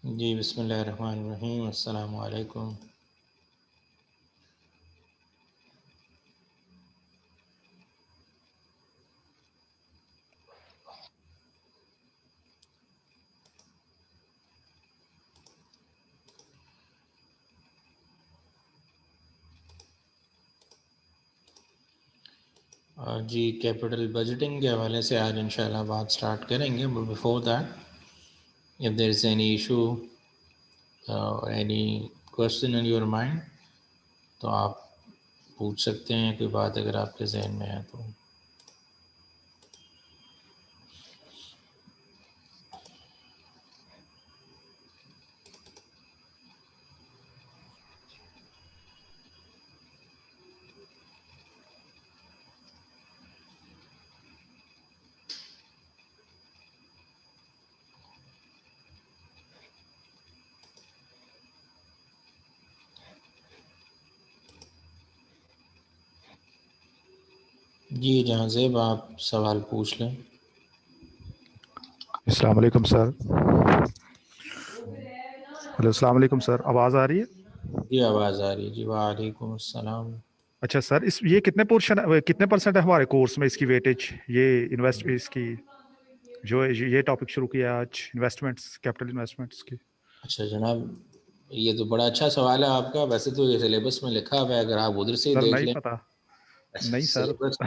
जी बिस्मिल्लाहिर्रहमानिर्रहीम। अस्सलामु अलैकुम। जी कैपिटल बजटिंग के हवाले से आज इंशाल्लाह बात स्टार्ट करेंगे। But before that, if there is any issue और any question in your mind तो आप पूछ सकते हैं, कोई बात अगर आपके जहन में है तो। जी जहाँ ज़ेब आप सवाल पूछ लें। अस्सलाम वालेकुम सर। हेलो, अस्सलाम वालेकुम सर। आवाज़ आ रही है? जी आवाज़ आ रही है जी। वालेकुम अस्सलाम। अच्छा सर, इस ये कितने परसेंट है हमारे कोर्स में इसकी वेटेज, ये इन्वेस्ट इसकी जो ये टॉपिक शुरू किया आज, इन्वेस्टमेंट्स, कैपिटल इन्वेस्टमेंट्स की। अच्छा जनाब, ये तो बड़ा अच्छा सवाल है आपका। वैसे तो ये सिलेबस में लिखा हुआ है, अगर आप उधर से ही सर देख नहीं लें। पता। अच्छा, नहीं सर। सिलेबस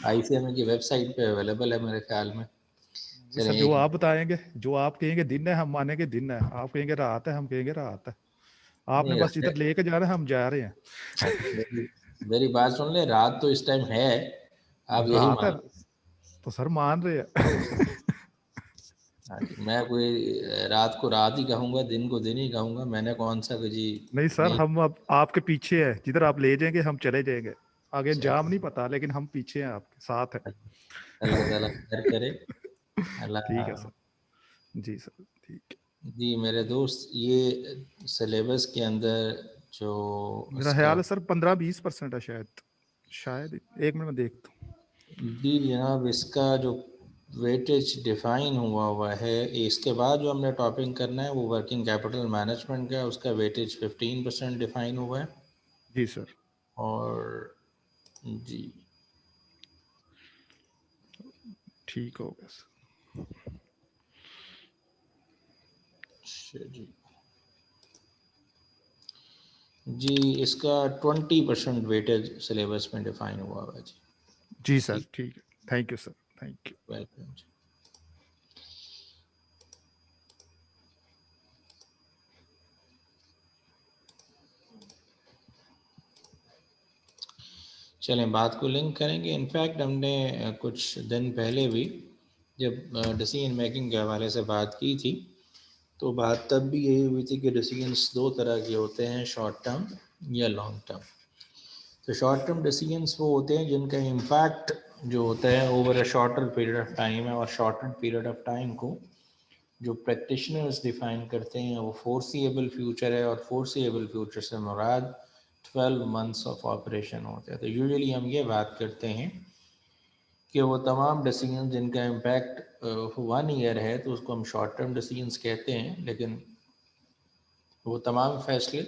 ICMA की वेबसाइट पे अवेलेबल है मेरे ख्याल में। नहीं चलें सर, जो एक आप बताएंगे, जो आप कहेंगे दिन है, हम मानेंगे दिन है। आप कहेंगे रात है, हम कहेंगे रात है। आपने नहीं बस जिधर लेके जा रहे हैं, हम जा रहे हैं। मेरी मेरी बात सुन ले, रात तो इस टाइम है, आप यही रात है मान। तो सर मान रहे हैं। हाँ जी, मैं कोई रात को रात ही कहूँगा, दिन को दिन ही कहूँगा। मैंने कौन सा जी नहीं सर, नहीं। हम अब आपके पीछे है, जिधर आप ले जाएंगे हम चले जाएंगे। आगे अंजाम चलो, नहीं पता, लेकिन हम पीछे हैं, आपके साथ है। अल्लाह ताला खैर करे। ठीक है अल्लाह। सर। जी सर, ठीक है। जी मेरे दोस्त, ये सिलेबस के अंदर जो मेरा इसका। ख्याल है सर 15-20% है शायद। शायद एक मिनट में देखता हूँ। जी जनाब, इसका जो वेटेज डिफाइन हुआ है, इसके बाद जो हमने टॉपिंग करना है वो वर्किंग कैपिटल मैनेजमेंट का है। उसका वेटेज 15% डिफाइन हुआ है। जी सर। और जी। ठीक हो गया सर। अच्छा जी। जी इसका 20% वेटेज सिलेबस में डिफाइन हुआ है जी। जी सर, ठीक। ठीक है। Thank you sir. Thank you. Welcome जी। चलें बात को लिंक करेंगे। इनफैक्ट हमने कुछ दिन पहले भी जब डिसीजन मेकिंग के हवाले से बात की थी, तो बात तब भी यही हुई थी कि डिसीजंस दो तरह के होते हैं, शॉर्ट टर्म या लॉन्ग टर्म। तो शॉर्ट टर्म डिसीजंस वो होते हैं जिनका इम्पैक्ट जो होता है over a shorter period of time है, और शॉर्टर पीरियड ऑफ टाइम को जो प्रैक्टिशनर्स डिफाइन करते हैं वो फोर्सिएबल फ्यूचर है, और फोर्सिएबल फ्यूचर से मुराद 12 मंथ्स ऑफ ऑपरेशन होते हैं। तो यूजुअली हम ये बात करते हैं कि वो तमाम डिसीजन जिनका इम्पैक्ट 1 ईयर है तो उसको हम शॉर्ट टर्म डिसीजंस कहते हैं, लेकिन वो तमाम फैसले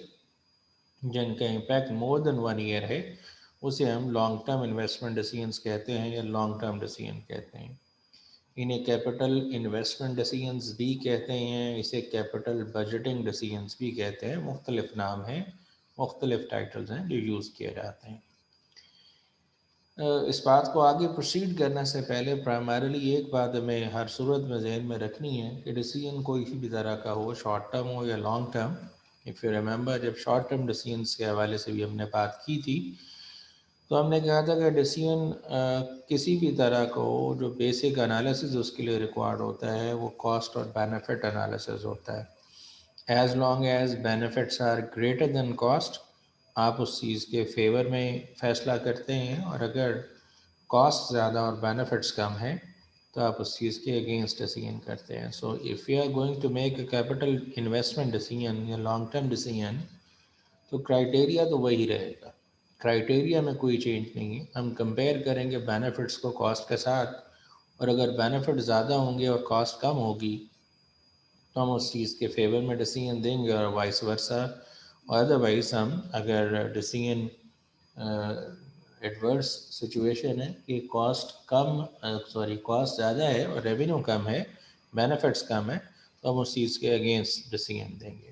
जिनका इम्पैक्ट मोर देन 1 ईयर है उसे हम लॉन्ग टर्म इन्वेस्टमेंट डिसीजंस कहते हैं या लॉन्ग टर्म डिसीजन कहते हैं। इन्हें कैपिटल इन्वेस्टमेंट डिसीजंस भी कहते हैं, इसे कैपिटल बजटिंग डिसीजंस भी कहते हैं। मुख्तलिफ नाम हैं, मुख्तलिफ टाइटल्स हैं जो यूज़ किए जाते हैं। इस बात को आगे प्रोसीड करने से पहले प्राइमरीली एक बात हमें हर सूरत में जहन में रखनी है कि डिसीजन कोई भी तरह का हो, शॉर्ट टर्म हो या long term. If you remember, जब शॉर्ट टर्म डिसीजंस के हवाले से भी हमने बात की थी तो हमने कहा था कि डिसीजन किसी भी तरह का हो, जो बेसिक एनालिसिस उसके लिए रिक्वायर्ड होता है वो कॉस्ट और बेनिफिट एनालिसिस होता है। As long as benefits are greater than cost, आप उस चीज़ के फेवर में फ़ैसला करते हैं, और अगर कॉस्ट ज़्यादा और बेनिफिट्स कम है तो आप उस चीज़ के अगेंस्ट डिसीजन करते हैं। So if you are going to make a capital investment decision या लॉन्ग टर्म डिसीजन, तो क्राइटेरिया तो वही रहेगा। क्राइटेरिया में कोई चेंज नहीं है। हम कंपेयर करेंगे बेनिफिट्स को कॉस्ट के साथ, और अगर बेनिफिट ज़्यादा होंगे और कॉस्ट कम होगी तो हम उस चीज़ के फेवर में डिसीजन देंगे और वाइस वर्सा। और अदरवाइज़ हम अगर डिसीजन एडवर्स सिचुएशन है कि कॉस्ट ज़्यादा है और रेवेन्यू कम है, बेनिफिट्स कम है, तो हम उस चीज़ के अगेंस्ट डिसीजन देंगे।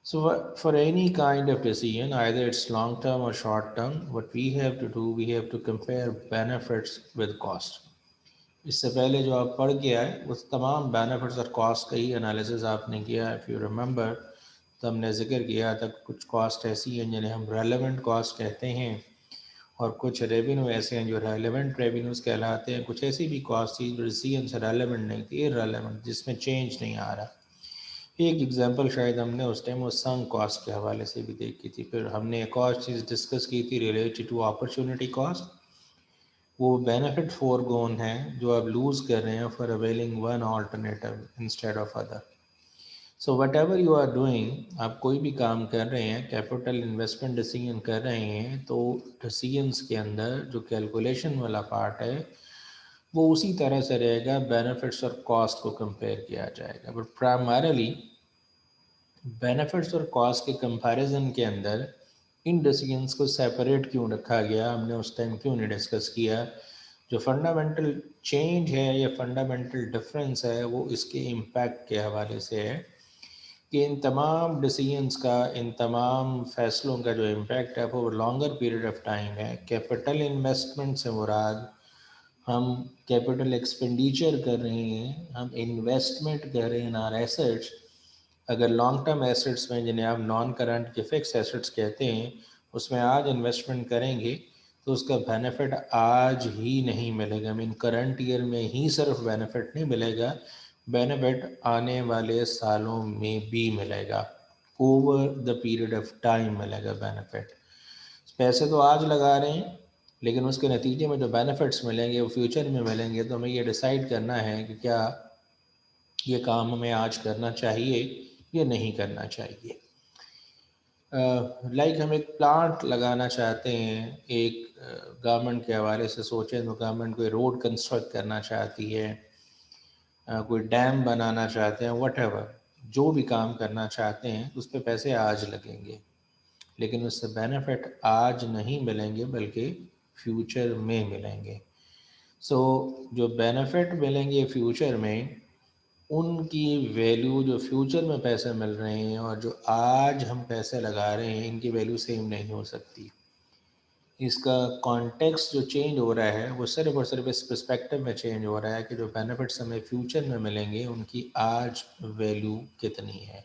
So for any kind of decision, either it's long term or short term, what we have to do, we have to compare benefits with cost. इससे पहले जो आप पढ़ के आए उस तमाम बेनिफिट्स और कॉस्ट का ही एनालिसिस आपने किया। इफ़ यू रिमेंबर, तो हमने जिक्र किया था कुछ कॉस्ट ऐसी हैं जिन्हें हम रेलेवेंट कॉस्ट कहते हैं, और कुछ रेवेन्यू ऐसे हैं जो रेलेवेंट रेवेन्यूज़ कहलाते हैं। कुछ ऐसी भी कॉस्ट थी जो डिसीजन से रेलेवेंट नहीं थी, इररेलेवेंट, जिसमें चेंज नहीं आ रहा। एक एग्जांपल शायद हमने उस टाइम वो संक कॉस्ट के हवाले से भी देखी थी। फिर हमने एक और चीज़ डिस्कस की थी रिलेटेड टू अपॉर्चुनिटी कॉस्ट। वो बेनिफिट फोरगोन है जो आप लूज़ कर रहे हैं for availing one alternative instead of other. So whatever you are doing, आप कोई भी काम कर रहे हैं, कैपिटल इन्वेस्टमेंट डिसीजन कर रहे हैं, तो डिसीजंस के अंदर जो कैलकुलेशन वाला पार्ट है वो उसी तरह से रहेगा, बेनिफिट्स और कॉस्ट को कंपेयर किया जाएगा। बट प्राइमरली बेनिफिट्स और कॉस्ट के कंपैरिजन के अंदर इन डिसीजंस को सेपरेट क्यों रखा गया, हमने उस टाइम क्यों नहीं डिस्कस किया। जो फंडामेंटल चेंज है या फंडामेंटल डिफरेंस है वो इसके इम्पैक्ट के हवाले से है कि इन तमाम डिसीजंस का, इन तमाम फैसलों का जो इम्पैक्ट है वो लॉन्गर पीरियड ऑफ टाइम है। कैपिटल इन्वेस्टमेंट से मुराद हम कैपिटल एक्सपेंडिचर कर रहे हैं, हम इन्वेस्टमेंट कर रहे हैं इन आर एसेट्स। अगर लॉन्ग टर्म एसेट्स में, जिन्हें आप नॉन करंट के फिक्स एसेट्स कहते हैं, उसमें आज इन्वेस्टमेंट करेंगे तो उसका बेनिफिट आज ही नहीं मिलेगा। मीन करंट ईयर में ही सिर्फ बेनिफिट नहीं मिलेगा, बेनिफिट आने वाले सालों में भी मिलेगा, over the period of time मिलेगा बेनिफिट। पैसे तो आज लगा रहे हैं लेकिन उसके नतीजे में जो बेनिफिट्स मिलेंगे वो फ्यूचर में मिलेंगे। तो हमें ये डिसाइड करना है कि क्या ये काम हमें आज करना चाहिए या नहीं करना चाहिए। लाइक हम एक प्लांट लगाना चाहते हैं, एक गवर्नमेंट के हवाले से सोचें तो गवर्नमेंट कोई रोड कंस्ट्रक्ट करना चाहती है, कोई डैम बनाना चाहते हैं, वट जो भी काम करना चाहते हैं उस पर पैसे आज लगेंगे, लेकिन उससे बेनिफिट आज नहीं मिलेंगे बल्कि फ्यूचर में मिलेंगे। सो जो बेनिफिट मिलेंगे फ्यूचर में, उनकी वैल्यू जो फ्यूचर में पैसे मिल रहे हैं और जो आज हम पैसे लगा रहे हैं, इनकी वैल्यू सेम नहीं हो सकती। इसका कॉन्टेक्स्ट जो चेंज हो रहा है वो सिर्फ और सिर्फ इस पर्सपेक्टिव में चेंज हो रहा है कि जो बेनिफिट्स हमें फ्यूचर में मिलेंगे उनकी आज वैल्यू कितनी है।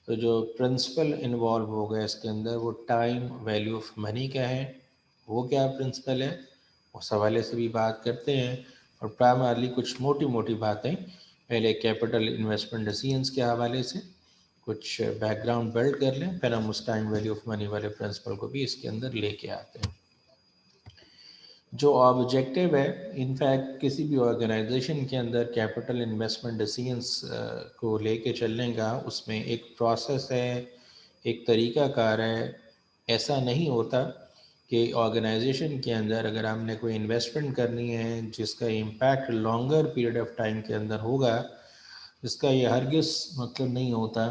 तो जो प्रिंसिपल इन्वॉल्व होगा इसके अंदर वो टाइम वैल्यू ऑफ मनी का है। वो क्या प्रिंसिपल है उस हवाले से भी बात करते हैं, और प्राइमरली कुछ मोटी मोटी बातें पहले कैपिटल इन्वेस्टमेंट डिसीजंस के हवाले से कुछ बैकग्राउंड बिल्ड कर लें, फिर हम उस टाइम वैल्यू ऑफ मनी वाले प्रिंसिपल को भी इसके अंदर लेके आते हैं। जो ऑब्जेक्टिव है इनफैक्ट किसी भी ऑर्गेनाइजेशन के अंदर कैपिटल इन्वेस्टमेंट डिसीजंस को लेके चलने का, उसमें एक प्रोसेस है, एक तरीका कार है। ऐसा नहीं होता कि ऑर्गेनाइजेशन के अंदर अगर हमने कोई इन्वेस्टमेंट करनी है जिसका impact longer period of time के अंदर होगा, इसका ये हरगिज़ मतलब नहीं होता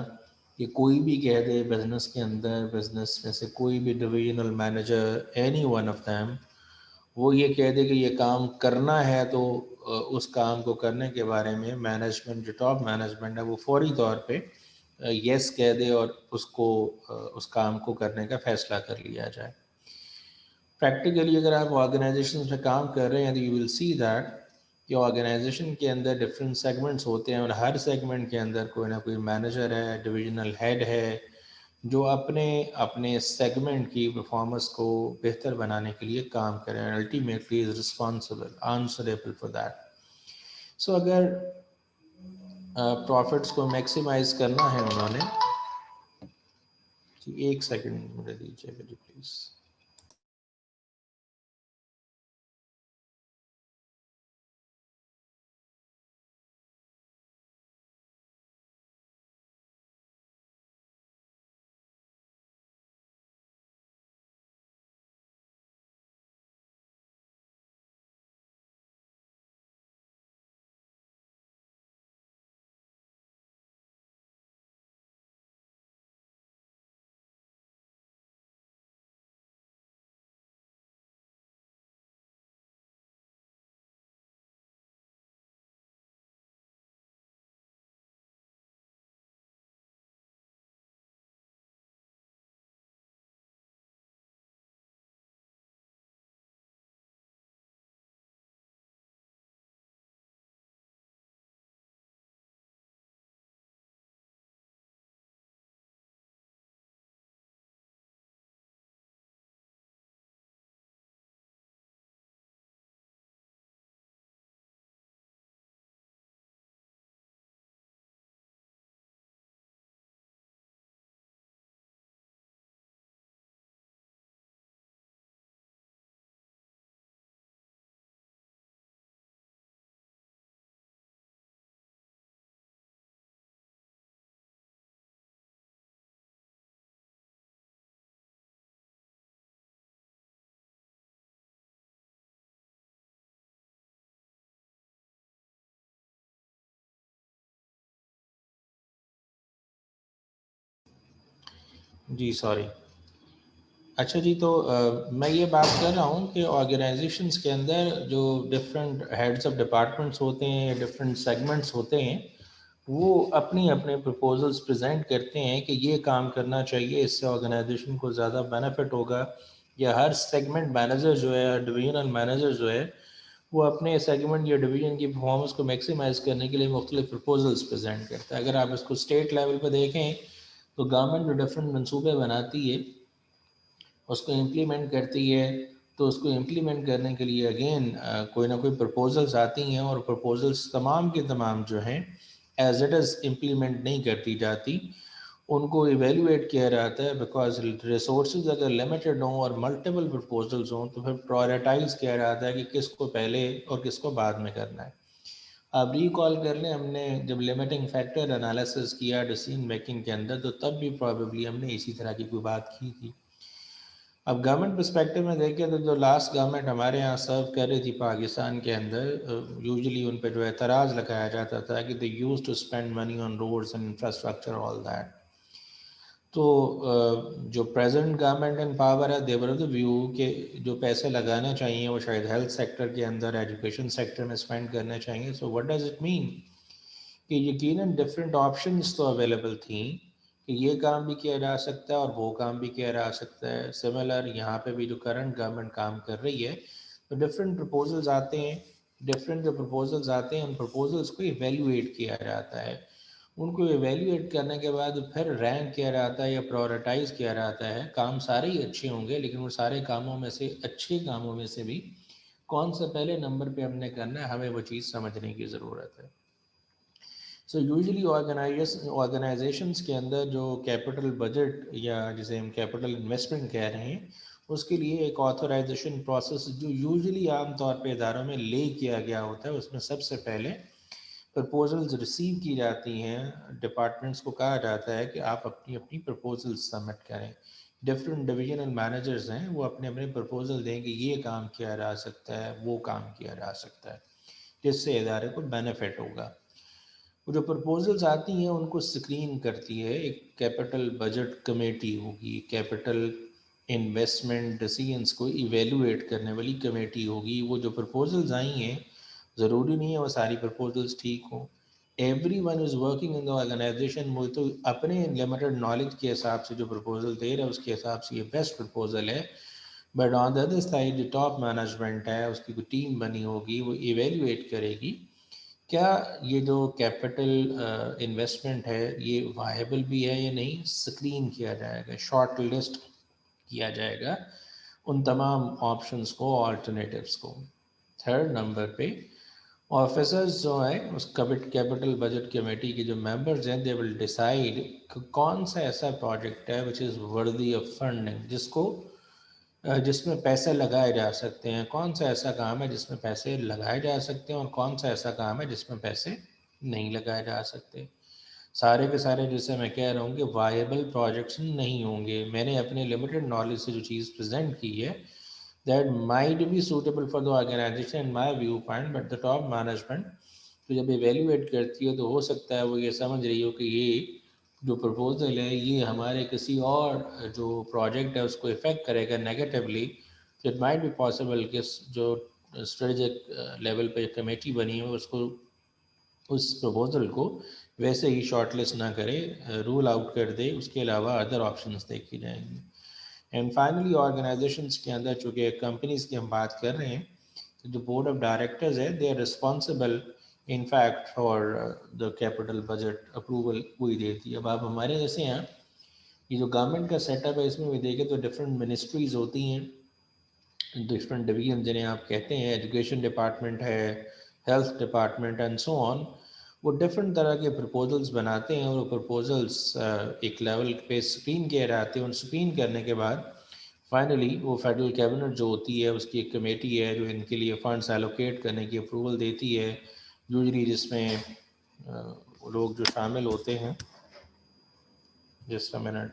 कि कोई भी कह दे बिज़नेस के अंदर, बिज़नेस में से कोई भी divisional manager, any one of them, वो ये कह दे कि ये काम करना है तो उस काम को करने के बारे में मैनेजमेंट, जो टॉप मैनेजमेंट है, वो फौरी तौर पे यस कह दे और उसको उस काम को करने का फ़ैसला कर लिया जाए। प्रैक्टिकली अगर आप ऑर्गेनाइजेशन में काम कर रहे हैं तो यू विल सी दैट कि ऑर्गेनाइजेशन के अंदर डिफरेंट सेगमेंट्स होते हैं और हर सेगमेंट के अंदर कोई ना कोई मैनेजर है, डिविजनल हेड है, जो अपने अपने सेगमेंट की परफॉर्मेंस को बेहतर बनाने के लिए काम करें, ultimately is responsible answerable for that. So अगर प्रॉफिट्स को मैक्सिमाइज करना है उन्होंने, एक सेकंड मुझे दीजिए प्लीज़। Ji sorry. अच्छा जी, तो मैं ये बात कर रहा हूँ कि ऑर्गेनाइजेशंस के अंदर जो डिफरेंट हेड्स ऑफ डिपार्टमेंट्स होते हैं या डिफरेंट सेगमेंट्स होते हैं, वो अपनी अपने प्रपोजल्स प्रेजेंट करते हैं कि ये काम करना चाहिए, इससे ऑर्गेनाइजेशन को ज़्यादा बेनिफिट होगा। या हर सेगमेंट मैनेजर जो है, डिवीजनल मैनेजर जो है, वो अपने सेगमेंट या डिवीजन की परफॉर्मेंस को मैक्सिमाइज़ करने के लिए मुख्तलिफ प्रपोजल्स प्रेजेंट करता है। अगर आप इसको स्टेट लेवल पर देखें तो गवर्नमेंट जो डिफरेंट मनसूबे बनाती है, उसको इम्प्लीमेंट करती है, तो उसको इम्प्लीमेंट करने के लिए अगेन कोई ना कोई प्रपोजल्स आती हैं, और प्रपोजल्स तमाम के तमाम जो हैं एज इट इज़ इम्प्लीमेंट नहीं करती जाती, उनको इवेलुएट किया जाता है। बिकॉज रिसोर्स अगर लिमिटेड हों और मल्टीपल प्रपोजल्स हों तो फिर प्रायोरिटाइज किया जाता है कि किसको पहले और किसको बाद में करना है। आप रिकॉल कर लें, हमने जब लिमिटिंग फैक्टर एनालिसिस किया डिसीजन मेकिंग के अंदर, तो तब भी प्रॉबेबली हमने इसी तरह की कोई बात की थी। अब गवर्नमेंट पर्सपेक्टिव में देखें तो जो लास्ट गवर्नमेंट हमारे यहाँ सर्व कर रही थी पाकिस्तान के अंदर, यूजुअली उन पर जो एतराज़ लगाया जाता था कि they used to spend money on roads and infrastructure all that. तो जो प्रेजेंट गवर्नमेंट इन पावर है, देवर ऑफ द व्यू के जो पैसे लगाना चाहिए वो शायद हेल्थ सेक्टर के अंदर, एजुकेशन सेक्टर में स्पेंड करने चाहिए। So what does it mean कि यकीनन डिफरेंट ऑप्शंस तो अवेलेबल थी कि ये काम भी किया जा सकता है और वो काम भी किया जा सकता है। सिमिलर यहाँ पे भी जो करंट गवर्नमेंट काम कर रही है, तो डिफरेंट प्रपोजल्स आते हैं। डिफरेंट जो प्रपोजल्स आते हैं, उन प्रपोजल्स को इवेल्युएट किया जाता है। उनको इवेल्युएट करने के बाद फिर रैंक किया जाता है या प्रायोरिटाइज किया जाता है। काम सारे ही अच्छे होंगे, लेकिन वो सारे कामों में से, अच्छे कामों में से भी कौन सा पहले नंबर पे हमने करना है, हमें वो चीज़ समझने की ज़रूरत है। सो यूजुअली ऑर्गेनाइजेशंस के अंदर जो कैपिटल बजट या जिसे हम कैपिटल इन्वेस्टमेंट कह रहे हैं, उसके लिए एक ऑथराइजेशन प्रोसेस जो यूजुअली आमतौर पे इदारों में ले किया गया होता है, उसमें सबसे पहले प्रपोजल्स रिसीव की जाती हैं। डिपार्टमेंट्स को कहा जाता है कि आप अपनी अपनी प्रपोजल्स सबमिट करें। डिफरेंट डिविजनल मैनेजर्स हैं, वो अपने अपने प्रपोजल दें कि ये काम किया जा सकता है, वो काम किया जा सकता है, जिससे इदारे को बेनिफिट होगा। वो जो प्रपोजल्स आती हैं उनको स्क्रीन करती है एक कैपिटल बजट कमेटी होगी, कैपिटल इन्वेस्टमेंट डिसीजंस को इवेलुएट करने वाली कमेटी होगी। वो जो प्रपोजल्स आई हैं, ज़रूरी नहीं है वो सारी प्रपोजल्स ठीक हों। Everyone is working in the organisation, वो तो अपने लिमिटेड नॉलेज के हिसाब से जो प्रपोजल दे रहा है उसके हिसाब से ये बेस्ट प्रपोजल है। But on the other side जो टॉप मैनेजमेंट है, उसकी कोई टीम बनी होगी, वो इवेलुएट करेगी क्या ये जो कैपिटल इन्वेस्टमेंट है ये वायबल भी है या नहीं। स्क्रीन किया जाएगा, शॉर्ट लिस्ट किया जाएगा उन तमाम ऑप्शंस को, ऑल्टरनेटिव्स को। थर्ड नंबर पे ऑफिसर्स जो हैं उस कैपिटल बजट कमेटी के जो मेंबर्स हैं, दे विल डिसाइड कौन सा ऐसा प्रोजेक्ट है which is worthy of funding, जिसमें पैसे लगाए जा सकते हैं। कौन सा ऐसा काम है जिसमें पैसे लगाए जा सकते हैं और कौन सा ऐसा काम है जिसमें पैसे नहीं लगाए जा सकते। सारे के सारे जैसे मैं कह रहा हूँ कि वायबल प्रोजेक्ट्स नहीं होंगे। मैंने अपने लिमिटेड नॉलेज से जो चीज़ प्रेजेंट की है, that might be suitable for the organisation in my viewpoint, but the top management तो जब इवेल्युएट करती है तो हो सकता है वो ये समझ रही हो कि ये जो प्रपोजल है ये हमारे किसी और जो प्रोजेक्ट है उसको इफ़ेक्ट करेगा नेगेटिवली। तो इट माइट बी पॉसिबल कि जो स्ट्रेटेजिक लेवल पे कमेटी बनी है उसको, उस प्रपोजल को वैसे ही शॉर्टलिस्ट ना करे, रूल आउट कर दे, उसके अलावा अदर ऑप्शंस देखी जाएंगी। एंड फाइनली ऑर्गेनाइजेशंस के अंदर, चूँकि कंपनीज की हम बात कर रहे हैं, तो जो बोर्ड ऑफ डायरेक्टर्स है they are responsible in fact for the capital budget approval, वही देती है। अब आप हमारे जैसे यहाँ ये जो गवर्नमेंट का सेटअप है इसमें भी देखें तो डिफरेंट मिनिस्ट्रीज होती हैं, डिफरेंट डिवीजन जिन्हें आप कहते हैं, एजुकेशन डिपार्टमेंट है, health department and so on. वो डिफरेंट तरह के प्रपोजल्स बनाते हैं और वो प्रपोजल्स एक लेवल पे स्क्रीन किए जाते हैं। उन स्क्रीन करने के बाद फाइनली वो फेडरल कैबिनेट जो होती है उसकी एक कमेटी है जो इनके लिए फंड्स एलोकेट करने की अप्रूवल देती है, यूजली जिसमें लोग जो शामिल होते हैं, जस्ट अ मिनट।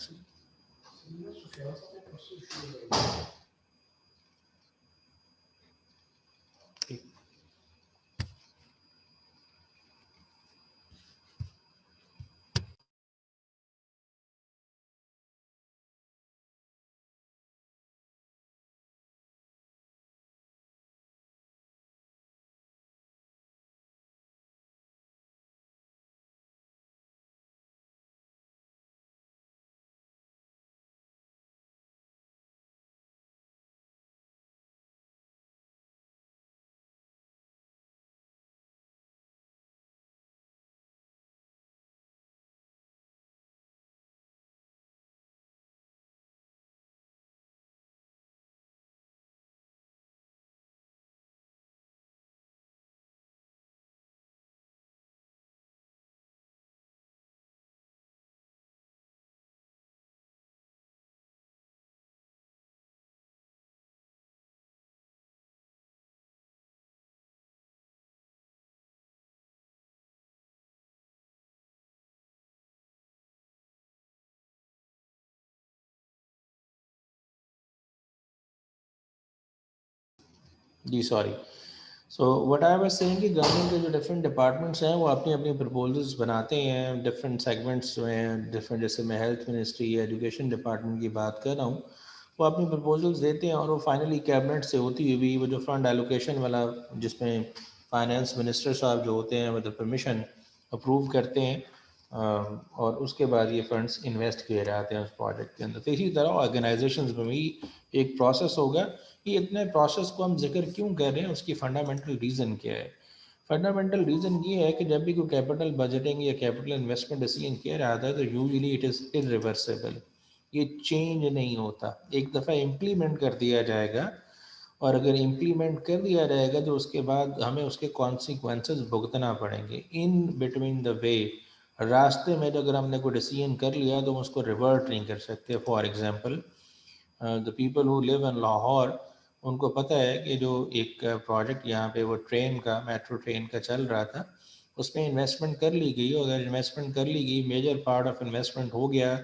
जी sorry. So what I was saying कि गवर्नमेंट के जो डिफरेंट डिपार्टमेंट्स हैं वो अपनी अपनी प्रपोजल्स बनाते हैं डिफरेंट सेगमेंट्स में, डिफरेंट, जैसे मैं हेल्थ मिनिस्ट्री या एजुकेशन डिपार्टमेंट की बात कर रहा हूँ, वो अपनी प्रपोजल्स देते हैं और वो फाइनली कैबिनेट से होती हुई वो जो फंड एलोकेशन वाला, जिसमें फाइनेंस मिनिस्टर साहब जो होते हैं विद परमिशन अप्रूव करते हैं, और उसके बाद ये फंड्स इन्वेस्ट किए जाते हैं उस प्रोजेक्ट के अंदर। तो इसी तरह ऑर्गेनाइजेशंस में भी एक प्रोसेस होगा। ये इतने प्रोसेस को हम जिक्र क्यों कर रहे हैं, उसकी फंडामेंटल रीज़न क्या है? फंडामेंटल रीज़न ये है कि जब भी कोई कैपिटल बजटिंग या कैपिटल इन्वेस्टमेंट डिसीजन किया जाता है तो यूजुअली इट इज़ इरिवर्सिबल, ये चेंज नहीं होता। एक दफ़ा इम्प्लीमेंट कर दिया जाएगा, और अगर इम्प्लीमेंट कर दिया जाएगा तो उसके बाद हमें उसके कॉन्सिक्वेंसेस भुगतना पड़ेंगे इन बिटवीन द वे। रास्ते में अगर हमने कोई डिसीजन कर लिया तो हम उसको रिवर्ट नहीं कर सकते। For example, the people who live in Lahore, उनको पता है कि जो एक प्रोजेक्ट यहाँ पे वो ट्रेन का, मेट्रो ट्रेन का चल रहा था, उसमें इन्वेस्टमेंट कर ली गई। और अगर इन्वेस्टमेंट कर ली गई, मेजर पार्ट ऑफ इन्वेस्टमेंट हो गया,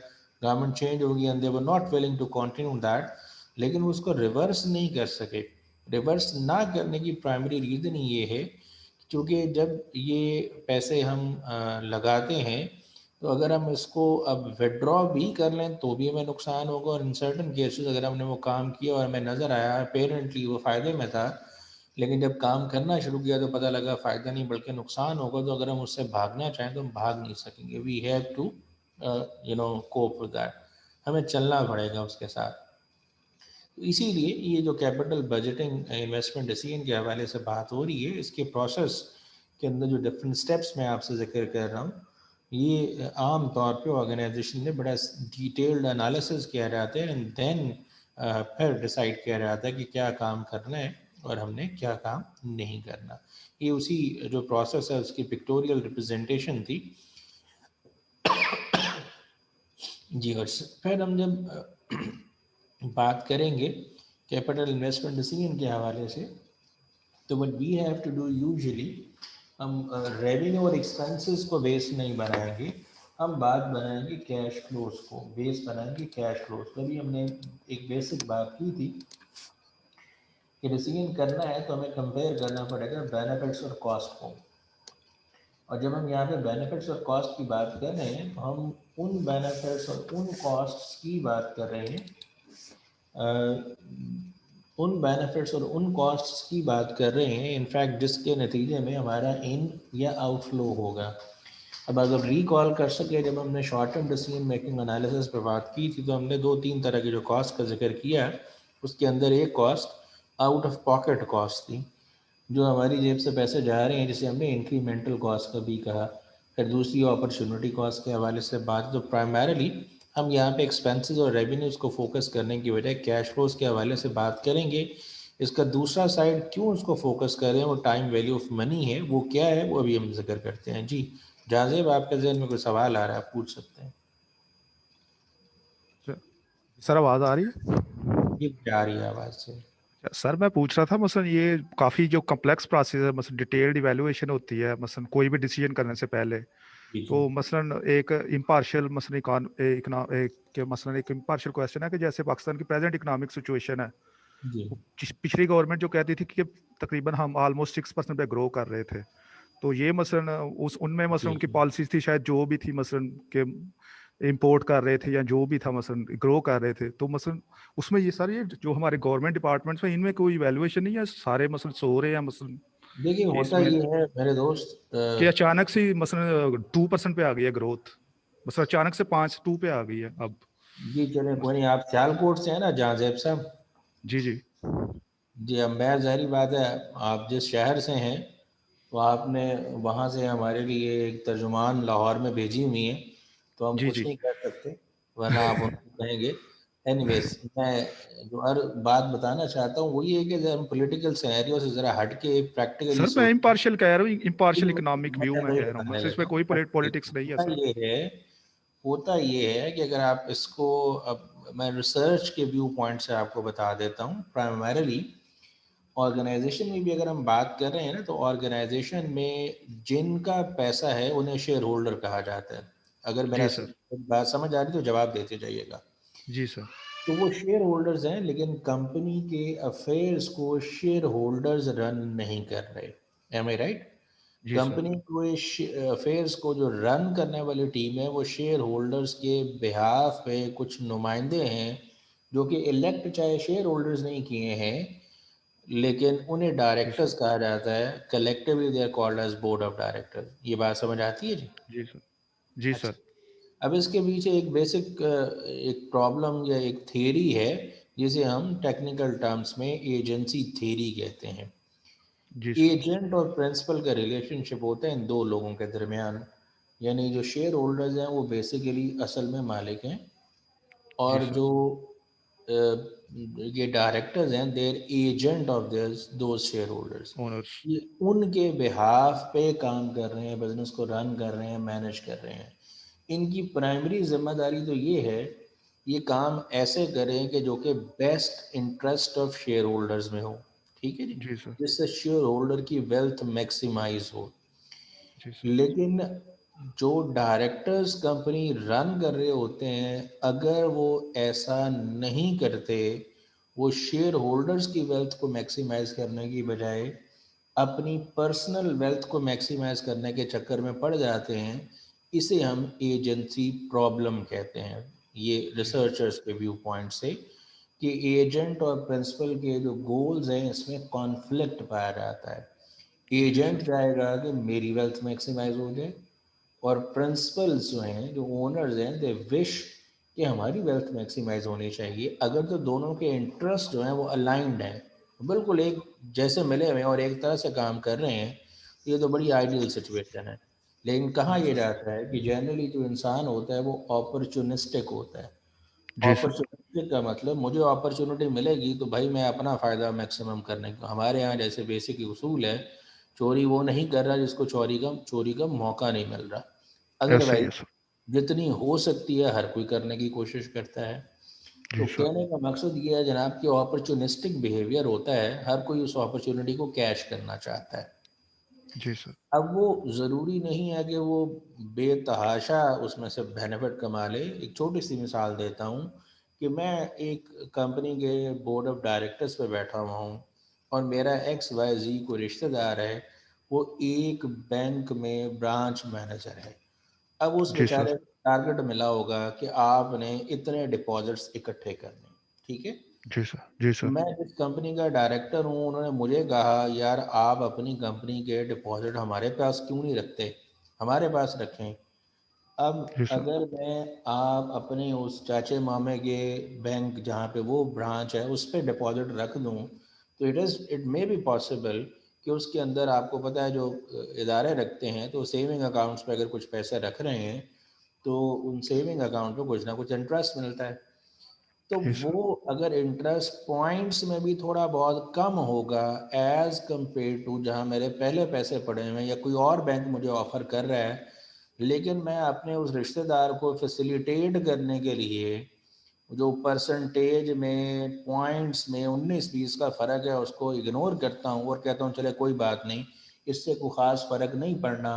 गवर्नमेंट चेंज हो गई and they were not willing to continue that, लेकिन वो उसको रिवर्स नहीं कर सके। रिवर्स ना करने की प्राइमरी रीज़न ये है क्योंकि जब ये पैसे हम लगाते हैं, तो अगर हम इसको अब विड्रॉ भी कर लें तो भी हमें नुकसान होगा, और इन सर्टन केसेस अगर हमने वो काम किया और हमें नज़र आया अपेरेंटली वो फ़ायदे में था, लेकिन जब काम करना शुरू किया तो पता लगा फ़ायदा नहीं बल्कि नुकसान होगा, तो अगर हम उससे भागना चाहें तो हम भाग नहीं सकेंगे। We have to cope with that, हमें चलना पड़ेगा उसके साथ। तो इसीलिए ये जो कैपिटल बजटिंग इन्वेस्टमेंट डिसीजन के हवाले से बात हो रही है, इसके प्रोसेस के अंदर जो डिफरेंट स्टेप्स मैं आपसे जिक्र कर रहा हूँ, ये आम तौर पे ऑर्गेनाइजेशन में बड़ा डिटेल्ड एनालिसिस किया जाता है एंड देन फिर डिसाइड किया जाता है कि क्या काम करना है और हमने क्या काम नहीं करना। ये उसी जो प्रोसेस है उसकी पिक्टोरियल रिप्रेजेंटेशन थी। जी, और फिर हम जब बात करेंगे कैपिटल इन्वेस्टमेंट डिसीजन के हवाले से, तो what we have to do usually, हम रेवेन्यू और एक्सपेंसेस को बेस नहीं बनाएंगे, हम बात बनाएंगे कैश फ्लोज को बेस बनाएंगे, कैश फ्लोज। तभी हमने एक बेसिक बात की थी कि डिसीजन करना है तो हमें कंपेयर करना पड़ेगा बेनिफिट्स और कॉस्ट को। और जब हम यहाँ पे बेनिफिट्स और कॉस्ट की बात कर रहे हैं तो हम उन बेनिफिट्स और उन कॉस्ट्स की बात कर रहे हैं, उन बेनिफिट्स और उन कॉस्ट्स की बात कर रहे हैं इनफैक्ट जिसके नतीजे में हमारा इन या आउटफ्लो होगा। अब अगर रिकॉल कर सके, जब हमने short term decision making analysis पर बात की थी तो हमने 2-3 तरह की जो कॉस्ट का जिक्र किया, उसके अंदर एक cost out of pocket cost थी, जो हमारी जेब से पैसे जा रहे हैं, जिसे हमने इंक्रीमेंटल कॉस्ट का भी कहा। फिर दूसरी अपॉर्चुनिटी कॉस्ट के हवाले से बात, तो प्राइमरीली हम यहाँ पे एक्सपेंसेस और रेवेन्यूज़ को फोकस करने की बजाय कैश फ्लोज के हवाले से बात करेंगे। इसका दूसरा साइड क्यों उसको फोकस कर रहे हैं, वो टाइम वैल्यू ऑफ मनी है, वो क्या है वो अभी हम जिक्र करते हैं। जी जाजेब, आपके जहन में कोई सवाल आ रहा है, आप पूछ सकते हैं। सर आवाज आ रही है? ये जा रही है आवाज़ से। सर मैं पूछ रहा था मसलन ये काफी जो कम्प्लेक्स प्रोसेस है, मसलन डिटेल्ड इवैल्यूएशन होती है मसलन कोई भी डिसीजन करने से पहले, जी जी तो मसलन एक इम्पार्शियल मसलन मसलन एक इम्पार्शियल क्वेश्चन है कि जैसे पाकिस्तान की प्रेजेंट इकोनॉमिक सिचुएशन है, जी पिछली गवर्नमेंट जो कहती थी कि तकरीबन हम ऑलमोस्ट 6% पे ग्रो कर रहे थे, तो ये मसलन उस उनमें मसलन जी उनकी जी पॉलिसीज थी शायद जो भी थी मसलन के इंपोर्ट कर रहे थे या जो भी था मसलन ग्रो कर रहे थे, तो मसलन उसमें ये सारे जो हमारे गवर्नमेंट डिपार्टमेंट्स में इनमें कोई वैल्यूएशन नहीं है, सारे मसलन सो रहे हैं मसलन देखिए, होता इसमें ये है मेरे दोस्त, कि अचानक से मसलन 2% पे आ गई है ग्रोथ, मसलन अचानक से 5-2 पे आ गई है अब। जी चले कोई मस- नहीं, आप सियालकोट से हैं ना जाजेब साहब? जी जी जी, अब मैं ज़ाहिर बात है, आप जिस शहर से हैं तो आपने वहाँ से हमारे लिए एक तर्जुमान लाहौर में भेजी हुई है, तो हम जी कुछ जी नहीं कर सकते, वरना आप उनको कहेंगे। एनीवेज, मैं जो हर बात बताना चाहता हूँ वो ये है कि जब हम पॉलिटिकल सिनेरियो से ज़रा हट के प्रैक्टिकली सर मैं सोचें। इम्पार्शियल कह रहा हूँ, इम्पार्शियल इकोनॉमिक व्यू मैं में वही कह रहा हूँ, बताने बस लगा इसमें हूँ। कोई पॉलिटिक्स नहीं है होता सर। ये है, होता ये है कि अगर आप इसको, अब मैं रिसर्च के व्यू पॉइंट से आपको बता देता हूँ। प्राइमरीली ऑर्गेनाइजेशन में भी अगर हम बात कर रहे हैं ना, तो ऑर्गेनाइजेशन में जिनका पैसा है उन्हें शेयर होल्डर कहा जाता है। अगर मेरा जी सर। बात समझ आ रही तो जवाब देते जाइएगा। जी सर। तो वो शेयर होल्डर्स हैं, लेकिन कंपनी के अफेयर्स को शेयर होल्डर्स रन नहीं कर रहे। M I right? Ji sir. Company को अफेयर्स को जो रन करने वाली टीम है वो शेयर होल्डर्स के बिहाफ पे कुछ नुमाइंदे हैं जो कि इलेक्ट चाहे शेयर होल्डर्स नहीं किए हैं, लेकिन उन्हें जी सर। डायरेक्टर्स कहा जाता है। Collectively they are called as board of director. ये बात समझ आती है जी? जी सर। जी अच्छा, सर। अब इसके पीछे एक बेसिक एक प्रॉब्लम या एक थ्योरी है जिसे हम टेक्निकल टर्म्स में एजेंसी थ्योरी कहते हैं। जी सर। एजेंट और प्रिंसिपल का रिलेशनशिप होता है इन दो लोगों के दरमियान, यानी जो शेयर होल्डर्स हैं वो बेसिकली असल में मालिक हैं, जी और सर। जो ये डायरेक्टर्स हैं their agent of their those shareholders. Owners. ये उनके बिहाफ पे काम कर रहे हैं, बिजनेस को रन कर रहे हैं, मैनेज कर रहे हैं। इनकी प्राइमरी जिम्मेदारी तो ये है, ये काम ऐसे करें कि जो कि best interest of share holders में हो। ठीक है जी? जी सर। जिससे शेयर होल्डर की वेल्थ मैक्सिमाइज हो। जी सर। लेकिन जो डायरेक्टर्स कंपनी रन कर रहे होते हैं, अगर वो ऐसा नहीं करते, वो शेयर होल्डर्स की वेल्थ को मैक्सिमाइज करने की बजाय अपनी पर्सनल वेल्थ को मैक्सिमाइज करने के चक्कर में पड़ जाते हैं, इसे हम एजेंसी प्रॉब्लम कहते हैं। ये जी सर। रिसर्चर्स के व्यू पॉइंट से, कि एजेंट और प्रिंसिपल के जो गोल्स हैं इसमें कॉन्फ्लिक्ट पाया जाता है। जी एजेंट सर। चाहेगा कि मेरी वेल्थ मैक्सिमाइज हो जाए, और प्रिंसिपल्स जो हैं, जो ओनर्स हैं, दे विश कि हमारी वेल्थ मैक्सिमाइज होनी चाहिए। अगर तो दोनों के इंटरेस्ट जो हैं वो अलाइंड हैं, बिल्कुल एक जैसे मिले हुए हैं और एक तरह से काम कर रहे हैं, ये तो बड़ी आइडियल सिचुएशन है। लेकिन कहा जी यह सर। जाता है कि जनरली जो इंसान होता है वो अपॉर्चुनिस्टिक होता है। जी सर। अपॉर्चुनिस्टिक का मतलब, मुझे अपॉर्चुनिटी मिलेगी तो भाई मैं अपना फ़ायदा मैक्सिमम करने का, हमारे यहाँ जैसे बेसिक उसूल है, चोरी वो नहीं कर रहा जिसको चोरी का मौका नहीं मिल रहा। ऐसा ही अदरवाइज है सर। जितनी हो सकती है हर कोई करने की कोशिश करता है। तो जी सर। कहने का मकसद ये है जनाब कि अपॉर्चुनिस्टिक बिहेवियर होता है, हर कोई उस अपॉर्चुनिटी को कैश करना चाहता है। जी सर। अब वो ज़रूरी नहीं है कि वो बेतहाशा उसमें से बेनिफिट कमा ले। एक छोटी सी मिसाल देता हूँ कि मैं एक कंपनी के बोर्ड ऑफ डायरेक्टर्स पे बैठा हुआ हूँ, और मेरा एक्स वाई जी कोई रिश्तेदार है, वो एक बैंक में ब्रांच मैनेजर है। अब उस जी बेचारे सर। को टारगेट मिला होगा कि आपने इतने डिपॉजिट्स इकट्ठे करने। ठीक है? जी सर। जी सर। मैं जिस कंपनी का डायरेक्टर हूँ, उन्होंने मुझे कहा यार आप अपनी कंपनी के डिपॉजिट हमारे पास क्यों नहीं रखते, हमारे पास रखें। अब जी सर। अगर मैं आप अपने उस चाचे मामे के बैंक जहाँ पे वो ब्रांच है उस पर डिपॉजिट रख दूँ, तो इट मे बी पॉसिबल कि उसके अंदर, आपको पता है जो इदारे रखते हैं, तो सेविंग अकाउंट्स पे अगर कुछ पैसे रख रहे हैं तो उन सेविंग अकाउंट पे कुछ ना कुछ इंटरेस्ट मिलता है। तो जी सर। वो अगर इंटरेस्ट पॉइंट्स में भी थोड़ा बहुत कम होगा एज कंपेयर टू जहाँ मेरे पहले पैसे पड़े हुए हैं या कोई और बैंक मुझे ऑफर कर रहा है, लेकिन मैं अपने उस रिश्तेदार को फैसिलिटेट करने के लिए जो परसेंटेज में, पॉइंट्स में 19-20 का फ़र्क है उसको इग्नोर करता हूँ और कहता हूँ चले कोई बात नहीं, इससे कोई ख़ास फ़र्क नहीं पड़ना,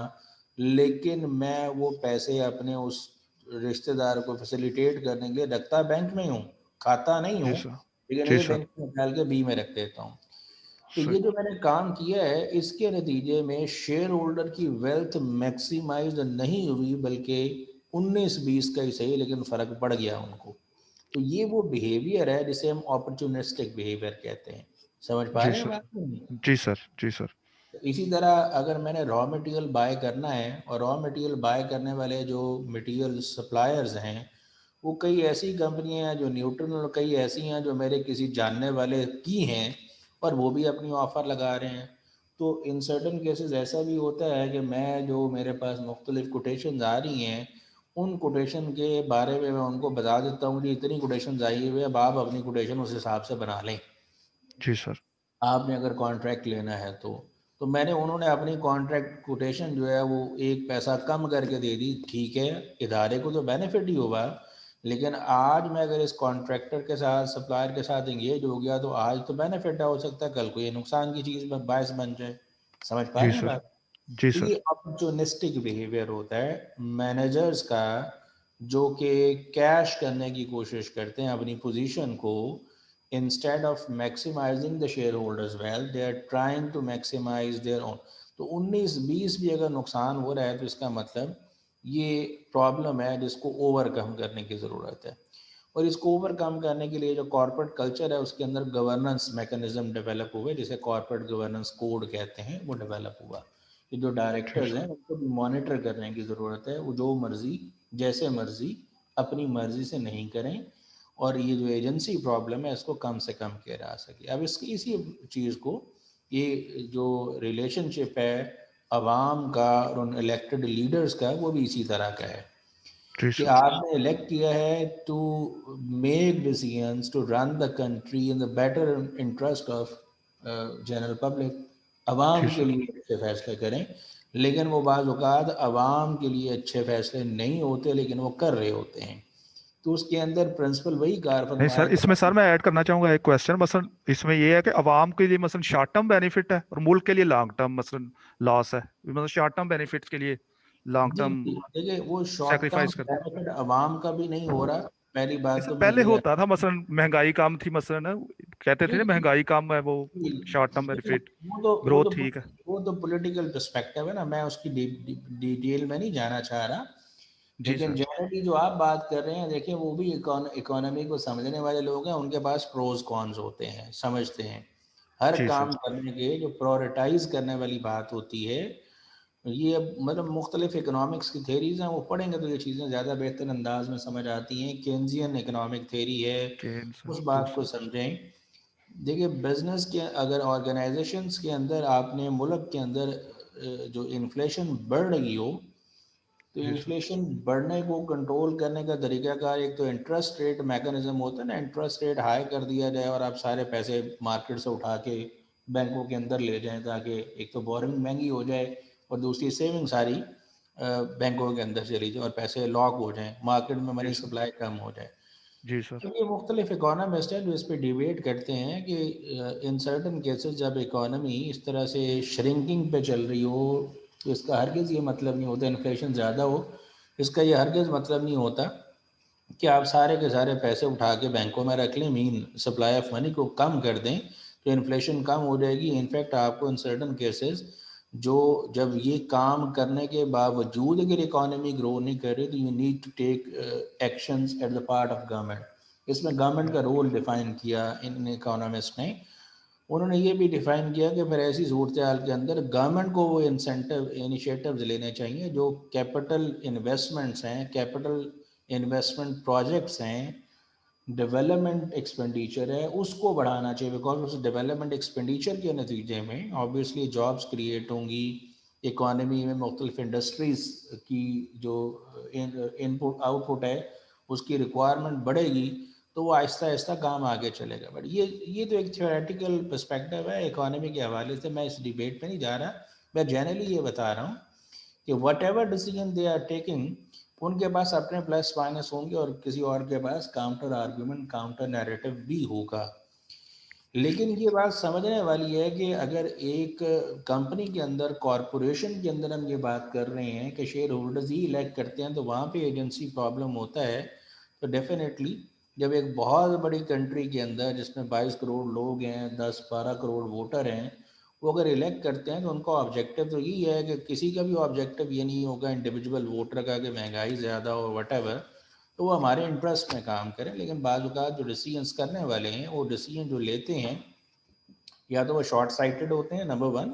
लेकिन मैं वो पैसे अपने उस रिश्तेदार को फैसिलिटेट करने के लिए रखता बैंक में हूँ, खाता नहीं जी हूँ, सर। लेकिन जी ए सर। बैंक में निकाल के बी में रख देता हूँ। तो ये सही। जो मैंने काम किया है इसके नतीजे में शेयर होल्डर की वेल्थ मैक्सिमाइज नहीं हुई, बल्कि 19-20 का ही सही लेकिन फ़र्क पड़ गया उनको। तो ये वो बिहेवियर है जिसे हम अपॉर्चुनिस्टिक बिहेवियर कहते हैं। समझ पा जी रहे हैं सर। बात नहीं? जी सर। जी सर। इसी तरह अगर मैंने रॉ मटेरियल बाय करना है, और रॉ मटेरियल बाय करने वाले जो मटेरियल सप्लायर्स हैं वो कई ऐसी कंपनियां हैं जो न्यूट्रल, और कई ऐसी हैं जो मेरे किसी जानने वाले की हैं और वो भी अपनी ऑफ़र लगा रहे हैं। तो इन सर्टन केसेस ऐसा भी होता है कि मैं जो मेरे पास मुख्तलिफ कोटेशन आ रही हैं, उन कोटेशन के बारे में मैं उनको बता देता हूँ कि इतनी कोटेशन आई हुई है, अब आप अपनी कोटेशन उस हिसाब से बना लें, जी सर। आपने अगर कॉन्ट्रैक्ट लेना है तो मैंने, उन्होंने अपनी कॉन्ट्रैक्ट कोटेशन जो है वो एक पैसा कम करके दे दी। ठीक है, इदारे को तो बेनिफिट ही हुआ, लेकिन आज मैं अगर इस कॉन्ट्रैक्टर के साथ, सप्लायर के साथ इंगेज हो गया, तो आज तो बेनिफिट है, हो सकता है कल को ये नुकसान की चीज़ बायस बन जाए। समझ पा जी रहे हैं सर। बात? जी तो ये सर। अपॉर्चुनिस्टिक बिहेवियर होता है मैनेजर्स का, जो कि कैश करने की कोशिश करते हैं अपनी पोजीशन को, instead of maximising the share holders wealth they are trying to maximise their own. तो 19-20 भी अगर नुकसान हो रहा है तो इसका मतलब ये प्रॉब्लम है जिसको ओवरकम करने की ज़रूरत है। और इसको ओवरकम करने के लिए जो कॉर्पोरेट कल्चर है उसके अंदर गवर्नेंस मैकेनिज्म डेवलप हुए, जिसे कॉर्पोरेट गवर्नेंस कोड कहते हैं, वो डेवलप हुआ। ये जो डायरेक्टर्स हैं उनको भी मॉनिटर करने की ज़रूरत है, वो जो मर्जी जैसे मर्जी अपनी मर्जी से नहीं करें, और ये जो एजेंसी प्रॉब्लम है इसको कम से कम किया जा सके। अब इसकी इसी चीज़ को, ये जो रिलेशनशिप है अवाम का और उन इलेक्टेड लीडर्स का, वो भी इसी तरह का है कि आपने इलेक्ट किया है to make decisions to run the country in the better interest of general public. अवाम के लिए अच्छे फैसले करें, लेकिन वो बाज़ औक़ात अवाम के लिए अच्छे फैसले नहीं होते, लेकिन वो कर रहे होते हैं। तो उसके अंदर प्रिंसिपल वही कार नहीं फरमाया सर, इसमें कि सर मैं ऐड करना चाहूंगा एक क्वेश्चन। मसलन इसमें ये है कि अवाम के लिए मसलन शॉर्ट टर्म बेनिफिट है और मुल्क के लिए लॉन्ग टर्म मसलन लॉस है। मतलब शॉर्ट टर्म बेनिफिट्स के लिए लॉन्ग जी टर्म जी, देखिए वो शॉर्ट टर्म सेक्रीफाइस करते बेनिफिट अवाम का भी नहीं हो रहा। पहली हैं। बात सर तो मैं पहले ये होता था मसलन महंगाई कम थी मसलन, कहते थे जी ना जी महंगाई कम है, वो शॉर्ट टर्म देखिए, बेनिफिट ग्रोथ ठीक है। वो तो पॉलिटिकल पर्सपेक्टिव है ना, मैं उसकी डिटेल में नहीं जाना चाह रहा। जी लेकिन सर। जनरली जो आप बात कर रहे हैं, देखिए वो भी इकोनॉमी को समझने वाले लोग हैं, उनके पास प्रोज कॉन्स होते हैं, समझते हैं। हर जी सर। काम करने के जो प्रायोरिटाइज करने वाली बात होती है, ये मतलब मुख्तलिफ इकोनॉमिक्स की थेरीज हैं, वो पढ़ेंगे तो ये चीज़ें ज़्यादा बेहतर अंदाज में समझ आती हैं। केन्जियन इकोनॉमिक थेरी है, केन सर, उस जी बात को सर। समझें। देखिए बिजनेस के अगर ऑर्गेनाइजेशंस के अंदर आपने मुल्क के अंदर जो इन्फ्लेशन बढ़ रही हो, तो जी सर। इन्फ्लेशन बढ़ने को कंट्रोल करने का तरीका का एक तो इंटरेस्ट रेट मैकेनिज्म होता है ना, इंटरेस्ट रेट हाई कर दिया जाए और आप सारे पैसे मार्केट से उठा के बैंकों के अंदर ले जाएं, ताकि एक तो बोरिंग महंगी हो जाए और दूसरी सेविंग सारी बैंकों के अंदर चली जाए और पैसे लॉक हो जाएं, मार्केट में जी मनी सर। सप्लाई कम हो जाए। जी सर। अब ये मुख्तलिफ इकोनॉमिस्ट हैं जो इस पर डिबेट करते हैं कि इन सर्टन केसेस जब इकोनॉमी इस तरह से श्रिंकिंग पे चल रही हो, तो इसका हरगिज़ ये मतलब नहीं होता इन्फ्लेशन ज़्यादा हो। इसका ये हरगिज़ मतलब नहीं होता कि आप सारे के सारे पैसे उठा के बैंकों में रख लें, मीन सप्लाई ऑफ मनी को कम कर दें तो इन्फ्लेशन कम हो जाएगी। इनफैक्ट आपको इन सर्टन केसेस जो जब ये काम करने के बावजूद अगर इकोनॉमी ग्रो नहीं कर रही, तो you need to take actions at the part of government. इसमें गवर्नमेंट का रोल डिफाइन किया इन इकोनॉमिस्ट ने। उन्होंने ये भी डिफाइन किया कि फिर ऐसी सूरत हाल के अंदर गवर्नमेंट को वो इंसेंटिव इनिशिएटिव्स लेने चाहिए जो कैपिटल इन्वेस्टमेंट्स हैं, कैपिटल इन्वेस्टमेंट प्रोजेक्ट्स हैं, डेवलपमेंट एक्सपेंडिचर है, उसको बढ़ाना चाहिए। बिकॉज उस डेवलपमेंट एक्सपेंडिचर के नतीजे में ऑब्वियसली जॉब्स क्रिएट होंगी, इकॉनमी में मुख्तलिफ इंडस्ट्रीज़ की जो इनपुट आउटपुट है उसकी रिक्वायरमेंट बढ़ेगी, तो वो आहिस्ता आहिस्ता काम आगे चलेगा। बट ये तो एक थियोरेटिकल पर्सपेक्टिव है इकॉनमी के हवाले से, मैं इस डिबेट पे नहीं जा रहा। मैं जनरली ये बता रहा हूँ कि whatever decision they are taking, उनके पास अपने प्लस माइनस होंगे और किसी और के पास काउंटर आर्ग्यूमेंट, काउंटर नैरेटिव भी होगा। लेकिन ये बात समझने वाली है कि अगर एक कंपनी के अंदर, कॉरपोरेशन के अंदर हम ये बात कर रहे हैं कि शेयर होल्डर्स ही इलेक्ट करते हैं, तो वहाँ पे एजेंसी प्रॉब्लम होता है। तो डेफिनेटली जब एक बहुत बड़ी कंट्री के अंदर जिसमें 22 करोड़ लोग हैं, 10-12 करोड़ वोटर हैं, वो अगर इलेक्ट करते हैं तो उनका ऑब्जेक्टिव तो यही है कि किसी का भी ऑब्जेक्टिव ये नहीं होगा इंडिविजुअल वोटर का कि महंगाई ज़्यादा हो वट एवर, तो वो हमारे इंटरेस्ट में काम करें। लेकिन बाज़ औक़ात जो डिसीजंस करने वाले हैं, वो डिसीजन जो लेते हैं, या तो वो शॉर्ट साइटेड होते हैं, नंबर वन।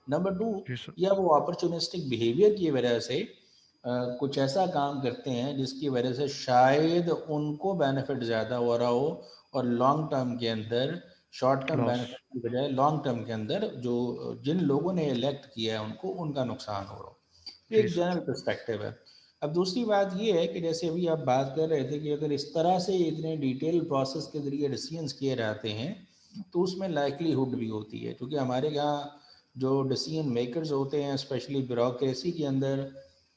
नंबर टू, जी सर। या वो अपॉर्चुनिस्टिक बिहेवियर की वजह से कुछ ऐसा काम करते हैं जिसकी वजह से शायद उनको बेनिफिट ज़्यादा हो रहा हो, और लॉन्ग टर्म के अंदर शॉर्ट टर्म लॉस। बेनिफिट की बजाय लॉन्ग टर्म के अंदर जो जिन लोगों ने इलेक्ट किया है उनको, उनका नुकसान हो रहा हो। ये जी एक सर। जनरल पर्सपेक्टिव है। अब दूसरी बात ये है कि जैसे अभी आप बात कर रहे थे कि अगर इस तरह से इतने डिटेल प्रोसेस के ज़रिए डिसीजंस किए जाते हैं, तो उसमें लाइकलीहुड भी होती है, क्योंकि हमारे यहाँ जो डिसीजन मेकर्स होते हैं, स्पेशली ब्यूरोक्रेसी के अंदर,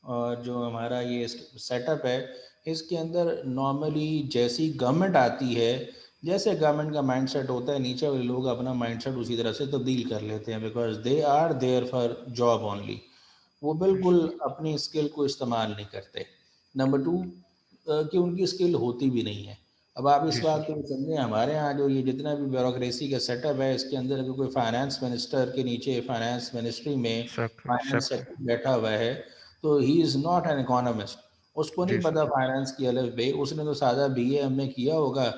और जो हमारा ये सेटअप है, इसके अंदर नॉर्मली जैसी गवर्नमेंट आती है, जैसे गवर्नमेंट का माइंडसेट होता है, नीचे वाले लोग अपना माइंडसेट उसी तरह से तब्दील कर लेते हैं, because they are there for job only. वो जी बिल्कुल सर। अपनी स्किल को इस्तेमाल नहीं करते। नंबर टू, कि उनकी स्किल होती भी नहीं है। अब आप इस जी बात सर। को समझें, हमारे यहाँ जो ये जितना भी ब्यूरोक्रेसी का सेटअप है, इसके अंदर अगर कोई फाइनेंस मिनिस्टर के नीचे फाइनेंस मिनिस्ट्री में फाइनेंस सेक्रेटरी। सेक्रेटरी बैठा हुआ है, तो he is not an economist. उसको नहीं जी पता सर। फाइनेंस की अलग बे, उसने तो सादा BA MA किया होगा।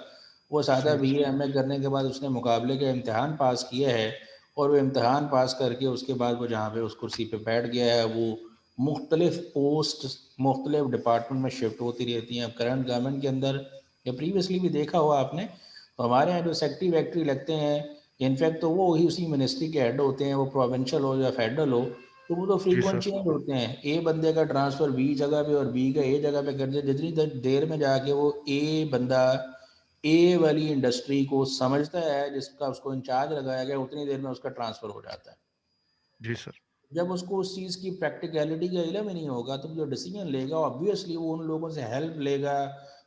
वो सादा सही BA सर। MA करने के बाद उसने मुकाबले का इम्तिहान पास किया है, और वो इम्तिहान पास करके उसके बाद वो जहाँ पे उस कुर्सी पे बैठ गया है, वो मुख्तलिफ पोस्ट मुख्तलिफ डिपार्टमेंट में शिफ्ट होती रहती हैं। अब करंट गवर्नमेंट के अंदर, या प्रीवियसली भी देखा हुआ आपने, तो हमारे यहाँ जो सेक्रेटरी वेक्ट्री लगते हैं, इनफैक्ट तो वो ही उसी मिनिस्ट्री के हेड होते हैं, वो प्रोविंशियल हो या फेडरल हो, तो वो तो जी फ्रीक्वेंट सर। चेंज होते हैं। ए बंदे का ट्रांसफ़र B जगह पे और B का A जगह पे कर दे, जितनी देर में जाके वो A बंदा A वाली इंडस्ट्री को समझता है जिसका उसको इंचार्ज लगाया गया, उतनी देर में उसका ट्रांसफ़र हो जाता है। जी सर। जब उसको उस चीज़ की प्रैक्टिकलिटी का इल्म ही नहीं होगा, तो जो डिसीजन लेगा ऑब्वियसली वो उन लोगों से हेल्प लेगा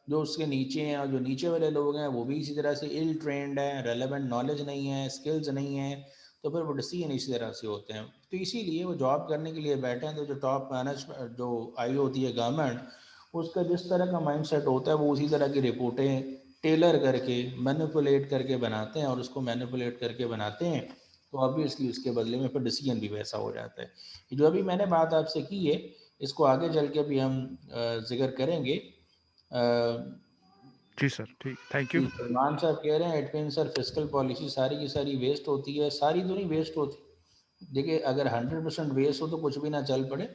जो उसके नीचे हैं, और जो नीचे वाले लोग हैं वो भी इसी तरह से इल ट्रेंड हैं, रेलेवेंट नॉलेज नहीं है, स्किल्स नहीं है, तो फिर वो डिसीजन इसी तरह से होते हैं। तो इसीलिए वो जॉब करने के लिए बैठे हैं, तो जो टॉप मैनेजमेंट जो आई होती है गवर्नमेंट, उसका जिस तरह का माइंड सेट होता है वो उसी तरह की रिपोर्टें टेलर करके मैनिपुलेट करके बनाते हैं, और उसको मैनिपुलेट करके बनाते हैं, तो ऑब्वियसली उसके बदले में फिर डिसीजन भी वैसा हो जाता है। जो अभी मैंने बात आपसे की है, इसको आगे चल के भी हम जिक्र करेंगे। जी सर। ठीक, थैंक यू। कि सलमान साहब कह रहे हैं it mean sir physical policy सारी की सारी वेस्ट होती है, सारी तो नहीं वेस्ट होती। देखिए, अगर 100% वेस्ट हो तो कुछ भी ना चल पड़े।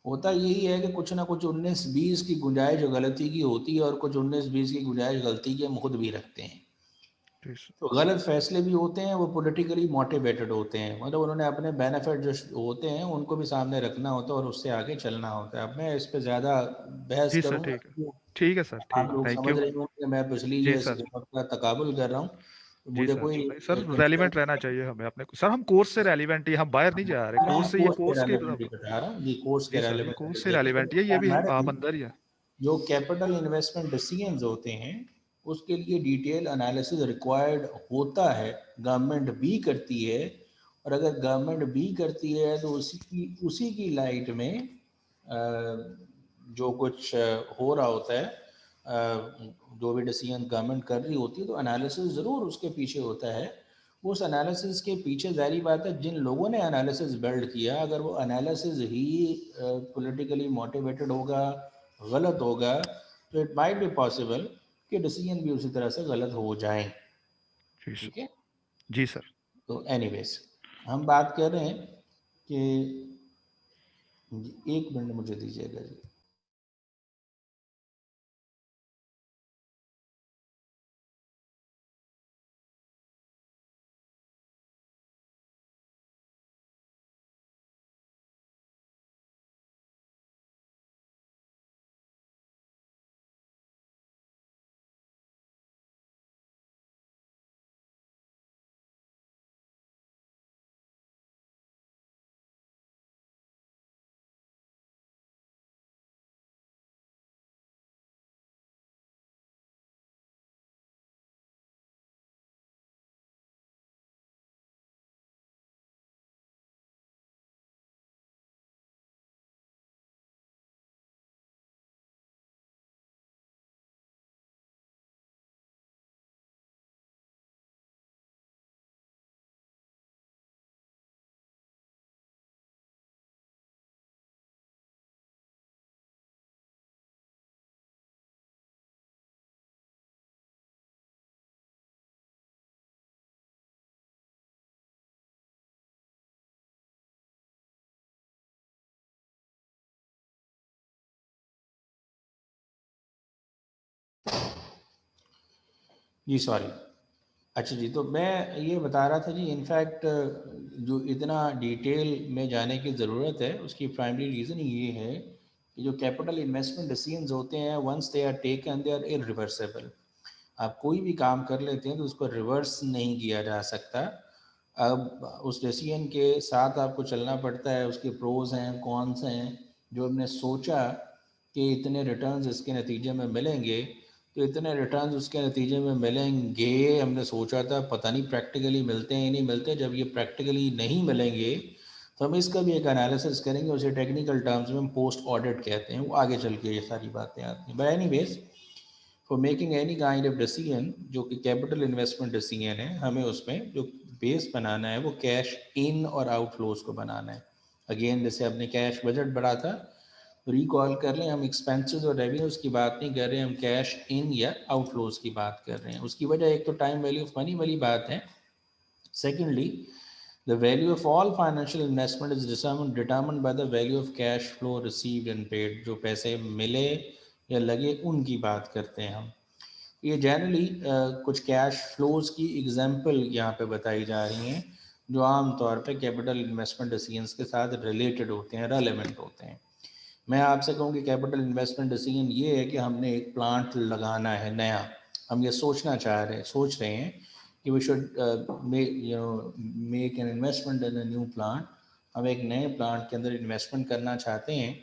होता यही है कि कुछ ना कुछ 19-20 की गुंजाइश गलती की होती है, और कुछ 19-20 की गुंजाइश गलती की हम खुद भी रखते हैं। जी सर। तो गलत फैसले भी होते हैं, वो पॉलिटिकली मोटिवेटेड होते हैं, मतलब उन्होंने अपने बेनिफिट जो होते हैं उनको भी सामने रखना होता है और उससे आगे चलना होता है। अब मैं इस पे ज़्यादा बहस जी सर। करूँगा, ठीक है। ठीक है सर। आप ठीक, लोग थैंक समझ यू। रहे होंगे कि मैं पिछली जी ये सर। वक्त का तकाबुल कर रहा हूँ, तो जी मुझे सर। कोई नहीं सर, इंटरेस्ट रेलिवेंट रहना चाहिए हमें अपने को सर, हम कोर्स से रेलिवेंट ही, हम बाहर नहीं जा रहे, मैं कोर्स से, ये कोर्स के कोर्स की रेलेवेंट ही बता रहा हूँ जी, कोर्स के जी सर, ये रेलेवेंट कोर्स से रेलिवेंट है, ये भी आप प्राइमरी अंदर ही है। जो कैपिटल इन्वेस्टमेंट डिसीजंस होते हैं, उसके लिए डिटेल एनालिसिस रिक्वायर्ड होता है, गवर्नमेंट भी करती है। और अगर गवर्नमेंट भी करती है तो उसी की लाइट में जो कुछ हो रहा होता है, जो भी डिसीजन गवर्नमेंट कर रही होती है, तो एनालिसिस ज़रूर उसके पीछे होता है। उस एनालिसिस के पीछे ज़ाहिर बात है जिन लोगों ने एनालिसिस बिल्ड किया, अगर वो एनालिसिस ही पॉलिटिकली मोटिवेटेड होगा, गलत होगा, तो इट माइट बी पॉसिबल कि डिसीजन भी उसी तरह से गलत हो जाए। जी सर। ठीक है, जी सर। तो एनीवेज हम बात कर रहे हैं कि, एक मिनट मुझे दीजिएगा जी। जी सॉरी। अच्छा जी, तो मैं ये बता रहा था जी, इनफैक्ट जो इतना डिटेल में जाने की ज़रूरत है, उसकी प्राइमरी रीज़न ये है कि जो कैपिटल इन्वेस्टमेंट डिसीजंस होते हैं, once they are taken they are irreversible. आप कोई भी काम कर लेते हैं तो उसको रिवर्स नहीं किया जा सकता। अब उस डिसीजन के साथ आपको चलना पड़ता है, उसके प्रोज हैं कॉन्स हैं। जो हमने सोचा कि इतने रिटर्न्स इसके नतीजे में मिलेंगे, तो इतने रिटर्न्स उसके नतीजे में मिलेंगे, हमने सोचा था, पता नहीं प्रैक्टिकली मिलते हैं या नहीं मिलते। जब ये प्रैक्टिकली नहीं मिलेंगे तो हम इसका भी एक एनालिसिस करेंगे, उसे टेक्निकल टर्म्स में हम पोस्ट ऑडिट कहते हैं, वो आगे चल के ये सारी बातें आती हैं। But anyways for making any kind of decision जो कि कैपिटल इन्वेस्टमेंट डिसीजन है, हमें उसमें जो बेस बनाना है वो कैश इन और आउटफ्लोज को बनाना है। अगेन जैसे आपने कैश बजट बढ़ा था, रिकॉल कर लें, हम एक्सपेंसेस और रेवेन्यूज की बात नहीं कर रहे हैं, हम कैश इन या आउटफ्लोज की बात कर रहे हैं। उसकी वजह एक तो टाइम वैल्यू ऑफ मनी वाली बात है, secondly the value of all financial investment is determined by the value of cash flow received and paid। जो पैसे मिले या लगे उनकी बात करते हैं हम। ये जनरली कुछ कैश फ्लोज की एग्जांपल यहाँ पे बताई जा रही हैं जो आम तौर पे कैपिटल इन्वेस्टमेंट डिसीजंस के साथ रिलेटेड होते हैं, रेलेवेंट होते हैं। मैं आपसे कहूँ कि कैपिटल इन्वेस्टमेंट डिसीजन ये है कि हमने एक प्लांट लगाना है नया, हम ये सोच रहे हैं कि we should make an investment in a new plant. हम एक नए प्लांट के अंदर इन्वेस्टमेंट करना चाहते हैं,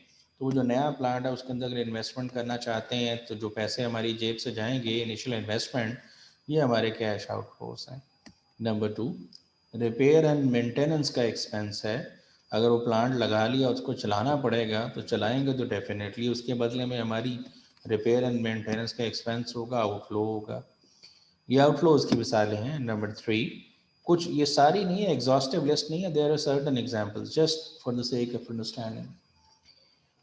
तो वो जो नया प्लांट है उसके अंदर अगर इन्वेस्टमेंट करना चाहते हैं तो जो पैसे हमारी जेब से जाएंगे इनिशियल इन्वेस्टमेंट, ये हमारे कैश आउटफ्लोस हैं। नंबर 2, रिपेयर एंड मेंटेनेंस का एक्सपेंस है। अगर वो प्लांट लगा लिया उसको चलाना पड़ेगा तो चलाएंगे तो डेफिनेटली उसके बदले में हमारी रिपेयर एंड मेंटेनेंस का एक्सपेंस होगा, आउटफ्लो होगा। ये आउटफ्लोज की मिसालें हैं। नंबर 3, कुछ ये सारी नहीं है, एग्जॉस्टिव लिस्ट नहीं है, there are certain examples just for the sake of understanding.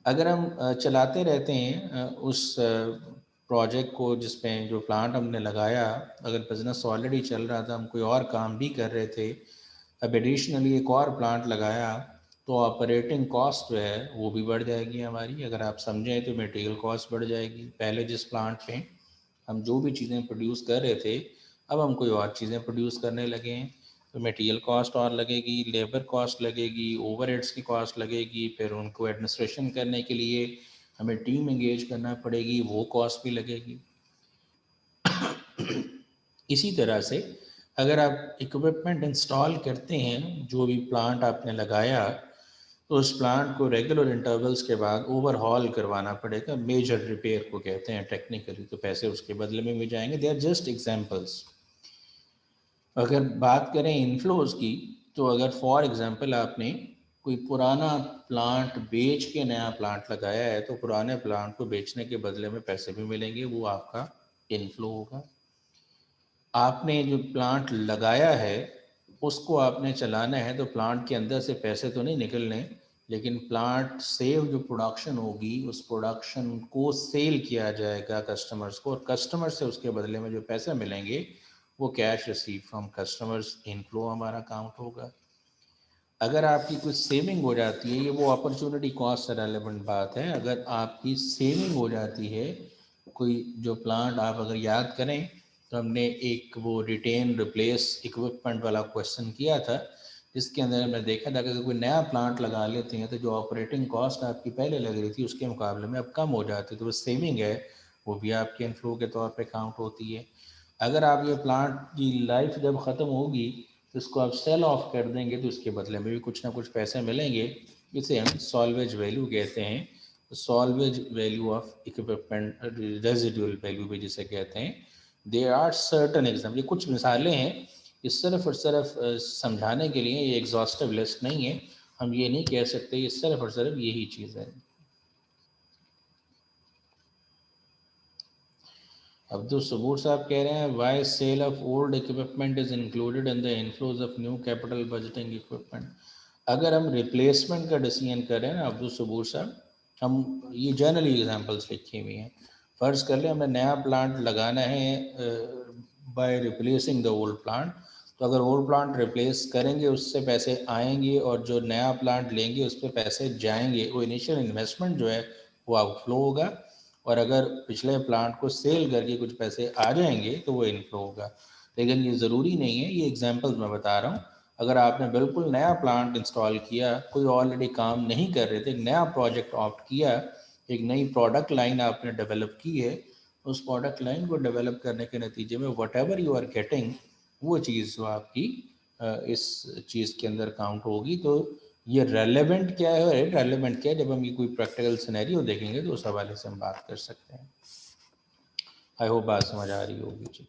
अगर हम चलाते रहते हैं उस प्रोजेक्ट को जिसमें जो प्लांट हमने लगाया, अगर बिजनेस ऑलरेडी चल रहा था, हम कोई और काम भी कर रहे थे, अब एडिशनली एक और प्लांट लगाया, तो ऑपरेटिंग कॉस्ट जो है वो भी बढ़ जाएगी हमारी। अगर आप समझें तो मटेरियल कॉस्ट बढ़ जाएगी। पहले जिस प्लांट पे हम जो भी चीज़ें प्रोड्यूस कर रहे थे, अब हम कोई और चीज़ें प्रोड्यूस करने लगे हैं, तो मटेरियल कॉस्ट और लगेगी, लेबर कॉस्ट लगेगी, ओवरहेड्स की कॉस्ट लगेगी, फिर उनको एडमिनिस्ट्रेशन करने के लिए हमें टीम एंगेज करना पड़ेगी, वो कॉस्ट भी लगेगी। इसी तरह से अगर आप इक्विपमेंट इंस्टॉल करते हैं, जो भी प्लांट आपने लगाया, तो उस प्लांट को रेगुलर इंटरवल्स के बाद ओवरहॉल करवाना पड़ेगा, मेजर रिपेयर को कहते हैं टेक्निकली, तो पैसे उसके बदले में भी जाएंगे। They are just examples. अगर बात करें इनफ्लोज की, तो अगर फॉर एग्जांपल आपने कोई पुराना प्लांट बेच के नया प्लांट लगाया है, तो पुराने प्लांट को बेचने के बदले में पैसे भी मिलेंगे, वो आपका इनफ्लो होगा। आपने जो प्लांट लगाया है उसको आपने चलाना है, तो प्लांट के अंदर से पैसे तो नहीं निकलने, लेकिन प्लांट से जो प्रोडक्शन होगी उस प्रोडक्शन को सेल किया जाएगा कस्टमर्स को, और कस्टमर से उसके बदले में जो पैसे मिलेंगे वो cash receive from customers inflow हमारा काउंट होगा। अगर आपकी कुछ सेविंग हो जाती है, ये वो अपॉर्चुनिटी कॉस्ट से रेलेवेंट बात है, अगर आपकी सेविंग हो जाती है, कोई जो प्लांट आप अगर याद करें तो हमने एक वो रिटेन रिप्लेस इक्विपमेंट वाला क्वेश्चन किया था, जिसके अंदर हमने देखा था कि अगर कोई नया प्लांट लगा लेते हैं तो जो ऑपरेटिंग कॉस्ट आपकी पहले लग रही थी उसके मुकाबले में अब कम हो जाती है, तो वो सेविंग है, वो भी आपके इनफ्लो के तौर पे काउंट होती है। अगर आप ये प्लांट की लाइफ जब ख़त्म होगी तो इसको आप सेल ऑफ कर देंगे, तो उसके बदले में भी कुछ ना कुछ पैसे मिलेंगे। इसे हम सॉल्वेज वैल्यू कहते हैं, salvage value of equipment, residual value भी जिसे कहते हैं। दे आर सर्टन एग्जाम, ये कुछ मिसालें हैं, ये सिर्फ और सिर्फ समझाने के लिए, ये एग्जॉस्टिव लिस्ट नहीं है, हम ये नहीं कह सकते ये सिर्फ और सिर्फ यही चीज़ है। अब्दुल सबूर साहब कह रहे हैं why sale of old equipment is included in the inflows of new capital budgeting equipment. अगर हम रिप्लेसमेंट का डिसीजन करें ना अब्दुल सबूर साहब, हम ये जनरली एग्जांपल्स लिखी हुई हैं, फ़र्ज़ कर लें हमें नया प्लांट लगाना है by replacing the old plant, तो अगर ओल्ड प्लांट रिप्लेस करेंगे उससे पैसे आएंगे, और जो नया प्लांट लेंगे उस पर पैसे जाएंगे, वो इनिशियल इन्वेस्टमेंट जो है वो आउटफ्लो होगा, और अगर पिछले प्लांट को सेल करके कुछ पैसे आ जाएंगे तो वो इनफ्लो होगा। लेकिन ये ज़रूरी नहीं है, ये एग्जांपल्स मैं बता रहा हूँ। अगर आपने बिल्कुल नया प्लांट इंस्टॉल किया, कोई ऑलरेडी काम नहीं कर रहे थे, एक नया प्रोजेक्ट ऑप्ट किया, एक नई प्रोडक्ट लाइन आपने डेवलप की है, उस प्रोडक्ट लाइन को डेवलप करने के नतीजे में whatever you are getting, वो चीज़ जो आपकी इस चीज़ के अंदर काउंट होगी। तो ये रेलेवेंट क्या है और इरेलेवेंट क्या है, जब हम ये कोई प्रैक्टिकल सिनेरियो देखेंगे तो उस हवाले से हम बात कर सकते हैं। आई होप बात समझ आ रही होगी जी।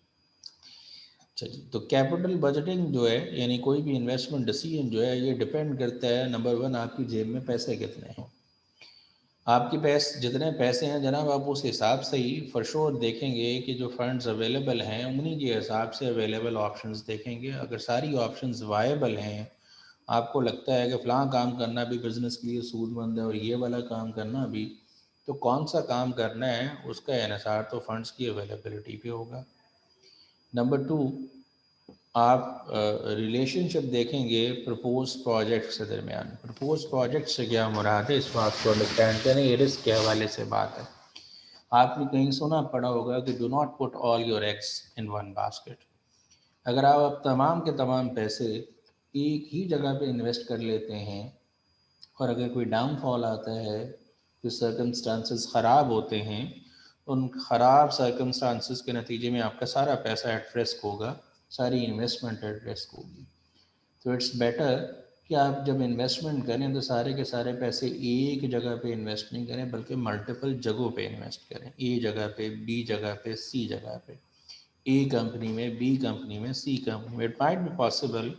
अच्छा जी, तो कैपिटल बजटिंग जो है यानी कोई भी इन्वेस्टमेंट डिसीजन जो है ये डिपेंड करता है नंबर वन आपकी जेब में पैसे कितने हैं। आपके पास जितने पैसे हैं जनाब आप उस हिसाब से ही फॉर श्योर देखेंगे कि जो फंड्स अवेलेबल हैं उन्हीं के हिसाब से अवेलेबल ऑप्शंस देखेंगे। अगर सारी ऑप्शंस वायबल हैं, आपको लगता है कि फ़लाँ काम करना भी बिज़नेस के लिए सूदमंद है और ये वाला काम करना भी, तो कौन सा काम करना है उसका इन्हिसार तो फंड्स की अवेलेबिलिटी पे होगा। नंबर टू, आप रिलेशनशिप देखेंगे प्रपोज प्रोजेक्ट के दरमियान। प्रपोज प्रोजेक्ट से क्या मुराद है, इस बात को अंडरस्टैंड करें। ये रिस्क के हवाले से बात है। आपने कहीं सुना पड़ा होगा कि do not put all your eggs in one basket. अगर आप तमाम के तमाम पैसे एक ही जगह पे इन्वेस्ट कर लेते हैं और अगर कोई डाउनफॉल आता है, जो सर्कमस्टांसेस ख़राब होते हैं, उन ख़राब सर्कमस्टांसेस के नतीजे में आपका सारा पैसा एट रिस्क होगा, सारी इन्वेस्टमेंट एट रिस्क होगी। तो इट्स बेटर कि आप जब इन्वेस्टमेंट करें तो सारे के सारे पैसे एक जगह पे इन्वेस्ट नहीं करें बल्कि मल्टीपल जगहों पे इन्वेस्ट करें। ए जगह पे, बी जगह पे, सी जगह पे, ए कंपनी में, बी कंपनी में, सी कंपनी में। इट माइट बी पॉसिबल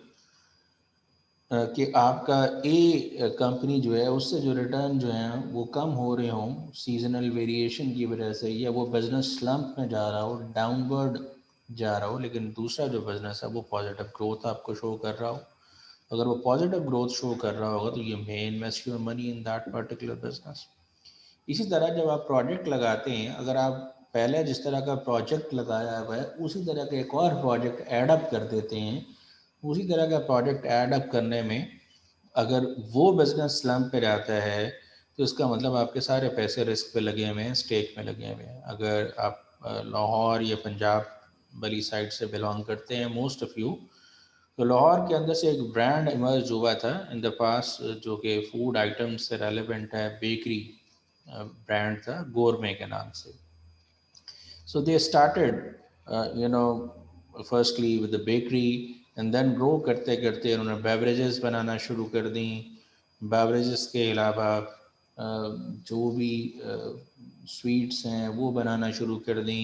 कि आपका ए कंपनी जो है उससे जो रिटर्न जो है वो कम हो रहे हों सीजनल वेरिएशन की वजह से, या वो बिज़नेस स्लम्प में जा रहा हो, डाउनवर्ड जा रहा हो, लेकिन दूसरा जो बिज़नेस है वो पॉजिटिव ग्रोथ आपको शो कर रहा हो। अगर वो पॉजिटिव ग्रोथ शो कर रहा होगा तो you may invest your money in that particular business. इसी तरह जब आप प्रोजेक्ट लगाते हैं, अगर आप पहले जिस तरह का प्रोजेक्ट लगाया हुआ है उसी तरह का एक और प्रोजेक्ट ऐडअप कर देते हैं, उसी तरह का प्रोजेक्ट ऐडअप करने में अगर वो बिजनेस स्लम्प पे जाता है तो इसका मतलब आपके सारे पैसे रिस्क पे लगे हुए हैं, स्टेक में लगे हुए हैं। अगर आप लाहौर या पंजाब वाली साइड से बिलोंग करते हैं मोस्ट ऑफ यू, तो लाहौर के अंदर से एक ब्रांड इमर्ज हुआ था इन द पास जो कि फूड आइटम्स से रेलेवेंट है, बेकरी ब्रांड था गोरमे के नाम से। So they started firstly with the bakery and then grow करते करते उन्होंने बेवरेजेस बनाना शुरू कर दी। बेवरेजेस के अलावा जो भी स्वीट्स हैं वो बनाना शुरू कर दी,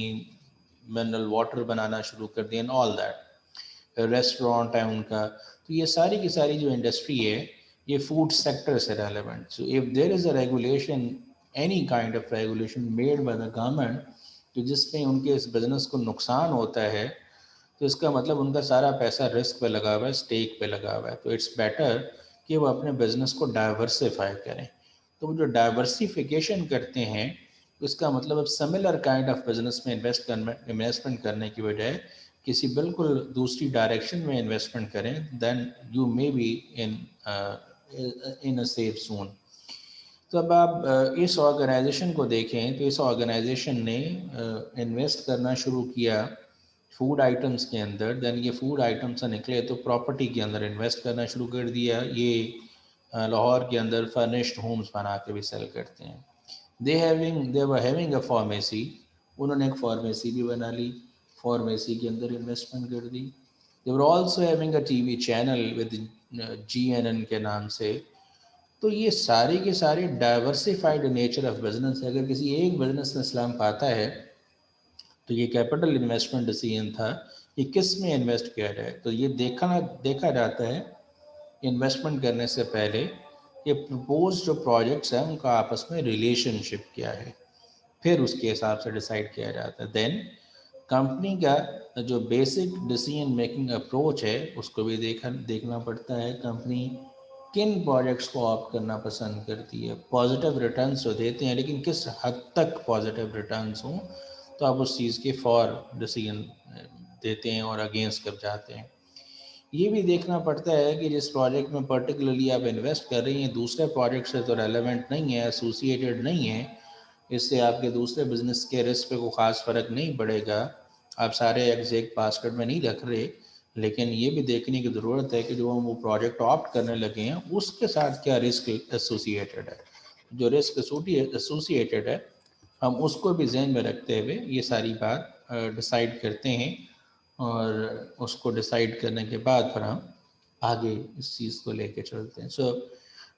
मिनरल वाटर बनाना शुरू कर दी एंड ऑल दैट। रेस्टोरेंट है उनका। तो ये सारी की सारी जो इंडस्ट्री है ये फूड सेक्टर से relevant. So if there is a regulation, any kind of regulation made by the government, तो जिसमें उनके इस बिज़नेस को नुकसान होता है, तो इसका मतलब उनका सारा पैसा रिस्क पे लगा हुआ है, स्टेक पे लगा हुआ है। तो इट्स बेटर कि वो अपने बिज़नेस को डाइवर्सिफाई करें। तो वो जो डाइवर्सिफिकेशन करते हैं उसका मतलब अब सिमिलर काइंड ऑफ बिजनेस में इन्वेस्टमेंट करने की बजाय किसी बिल्कुल दूसरी डायरेक्शन में इन्वेस्टमेंट करें, then you may be in in a safe zone. तो अब आप इस ऑर्गेनाइजेशन को देखें तो इस ऑर्गेनाइजेशन ने इन्वेस्ट करना शुरू किया फूड आइटम्स के अंदर, देन ये फूड आइटम्स से निकले तो प्रॉपर्टी के अंदर इन्वेस्ट करना शुरू कर दिया। ये लाहौर के अंदर फर्निश्ड होम्स बना के भी सेल करते हैं। दे वर हैविंग अ फार्मेसी, उन्होंने एक फार्मेसी भी बना ली, फार्मेसी के अंदर इन्वेस्टमेंट कर दी। They were also having a TV channel with GNN के नाम से। तो ये सारे के सारे डाइवर्सिफाइड नेचर ऑफ बिजनेस है। अगर किसी एक बिजनेस में स्लम्प आता है तो ये कैपिटल इन्वेस्टमेंट डिसीजन था कि किस में इन्वेस्ट किया जाए। तो ये देखा जाता है इन्वेस्टमेंट करने से पहले कि प्रपोज जो प्रोजेक्ट्स हैं उनका आपस में रिलेशनशिप क्या है, फिर उसके हिसाब से डिसाइड किया जाता है। देन कंपनी का जो बेसिक डिसीजन मेकिंग अप्रोच है उसको भी देखना पड़ता है। कंपनी किन प्रोजेक्ट्स को ऑप्ट करना पसंद करती है। पॉजिटिव रिटर्न्स तो देते हैं लेकिन किस हद तक पॉजिटिव रिटर्न्स हों, तो आप उस चीज़ के फॉर डिसीजन देते हैं और अगेंस्ट कब जाते हैं। ये भी देखना पड़ता है कि जिस प्रोजेक्ट में पर्टिकुलरली आप इन्वेस्ट कर रही हैं दूसरे प्रोजेक्ट से तो रेलेवेंट नहीं है, एसोसिएटेड नहीं है, इससे आपके दूसरे बिजनेस के रिस्क पे कोई ख़ास फ़र्क नहीं पड़ेगा। आप सारे एग्स एक बास्केट में नहीं रख रहे, लेकिन ये भी देखने की ज़रूरत है कि जो हम वो प्रोजेक्ट ऑप्ट करने लगे हैं उसके साथ क्या रिस्क एसोसिएटेड है। जो रिस्क एसोसिएटेड है हम उसको भी जहन में रखते हुए ये सारी बात डिसाइड करते हैं, और उसको डिसाइड करने के बाद फिर हम आगे इस चीज़ को लेके चलते हैं। So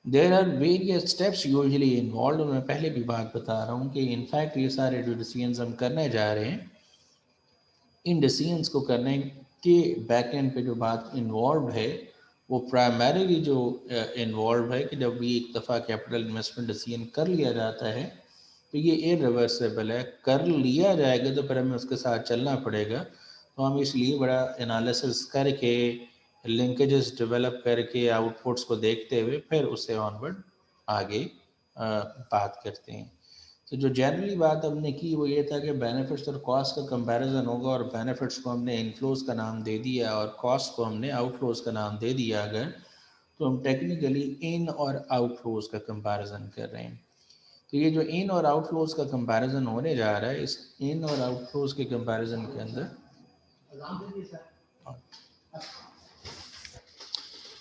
there are various steps usually involve. मैं पहले भी बात बता रहा हूँ कि इनफैक्ट ये सारे जो डिसीजंस हम करने जा रहे हैं इन डिसीजंस को करने कि बैक एंड पे जो बात इन्वॉल्व है वो प्राइमरीली जो इन्वॉल्व है कि जब भी एक दफ़ा कैपिटल इन्वेस्टमेंट डिसीजन कर लिया जाता है तो ये इरिवर्सिबल है। कर लिया जाएगा तो फिर हमें उसके साथ चलना पड़ेगा। तो हम इसलिए बड़ा एनालिसिस करके, लिंकेजेस डेवलप करके, आउटपुट्स को देखते हुए फिर उससे ऑनवर्ड आगे बात करते हैं। तो जो जनरली बात हमने की वो ये था कि बेनिफिट्स और कॉस्ट का कंपैरिजन होगा, और बेनिफिट्स को हमने इनफ्लोज का नाम दे दिया और कॉस्ट को हमने आउटफ्लोज का नाम दे दिया अगर, तो हम टेक्निकली इन और आउटफ्लोज का कंपैरिजन कर रहे हैं। तो ये जो इन और आउटफ्लोज का कंपैरिजन होने जा रहा है, इस इन और आउटफ्लोज के कंपैरिजन के अंदर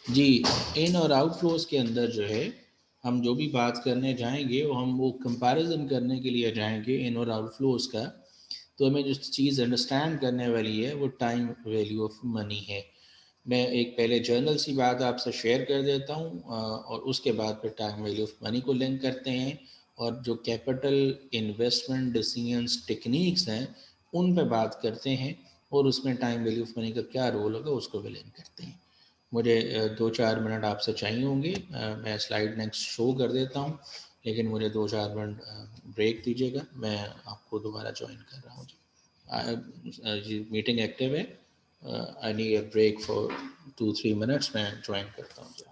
जी, इन और आउटफ्लोज के अंदर जो है हम जो भी बात करने जाएंगे वो कंपैरिजन करने के लिए जाएंगे इन और आउटफ्लोज का। तो हमें जो चीज़ अंडरस्टैंड करने वाली है वो टाइम वैल्यू ऑफ मनी है। मैं एक पहले जर्नल सी बात आपसे शेयर कर देता हूँ और उसके बाद फिर टाइम वैल्यू ऑफ मनी को लिंक करते हैं, और जो कैपिटल इन्वेस्टमेंट डिसीजंस टेक्निक्स हैं उन पे बात करते हैं, और उसमें टाइम वैल्यू ऑफ मनी का क्या रोल होगा उसको भी लिंक करते हैं। मुझे 2-4 मिनट आपसे चाहिए होंगे, मैं स्लाइड नेक्स्ट शो कर देता हूँ, लेकिन मुझे 2-4 मिनट ब्रेक दीजिएगा, मैं आपको दोबारा ज्वाइन कर रहा हूँ जी। मीटिंग एक्टिव है, I need a break for 2-3 minutes, मैं ज्वाइन करता हूँ जी।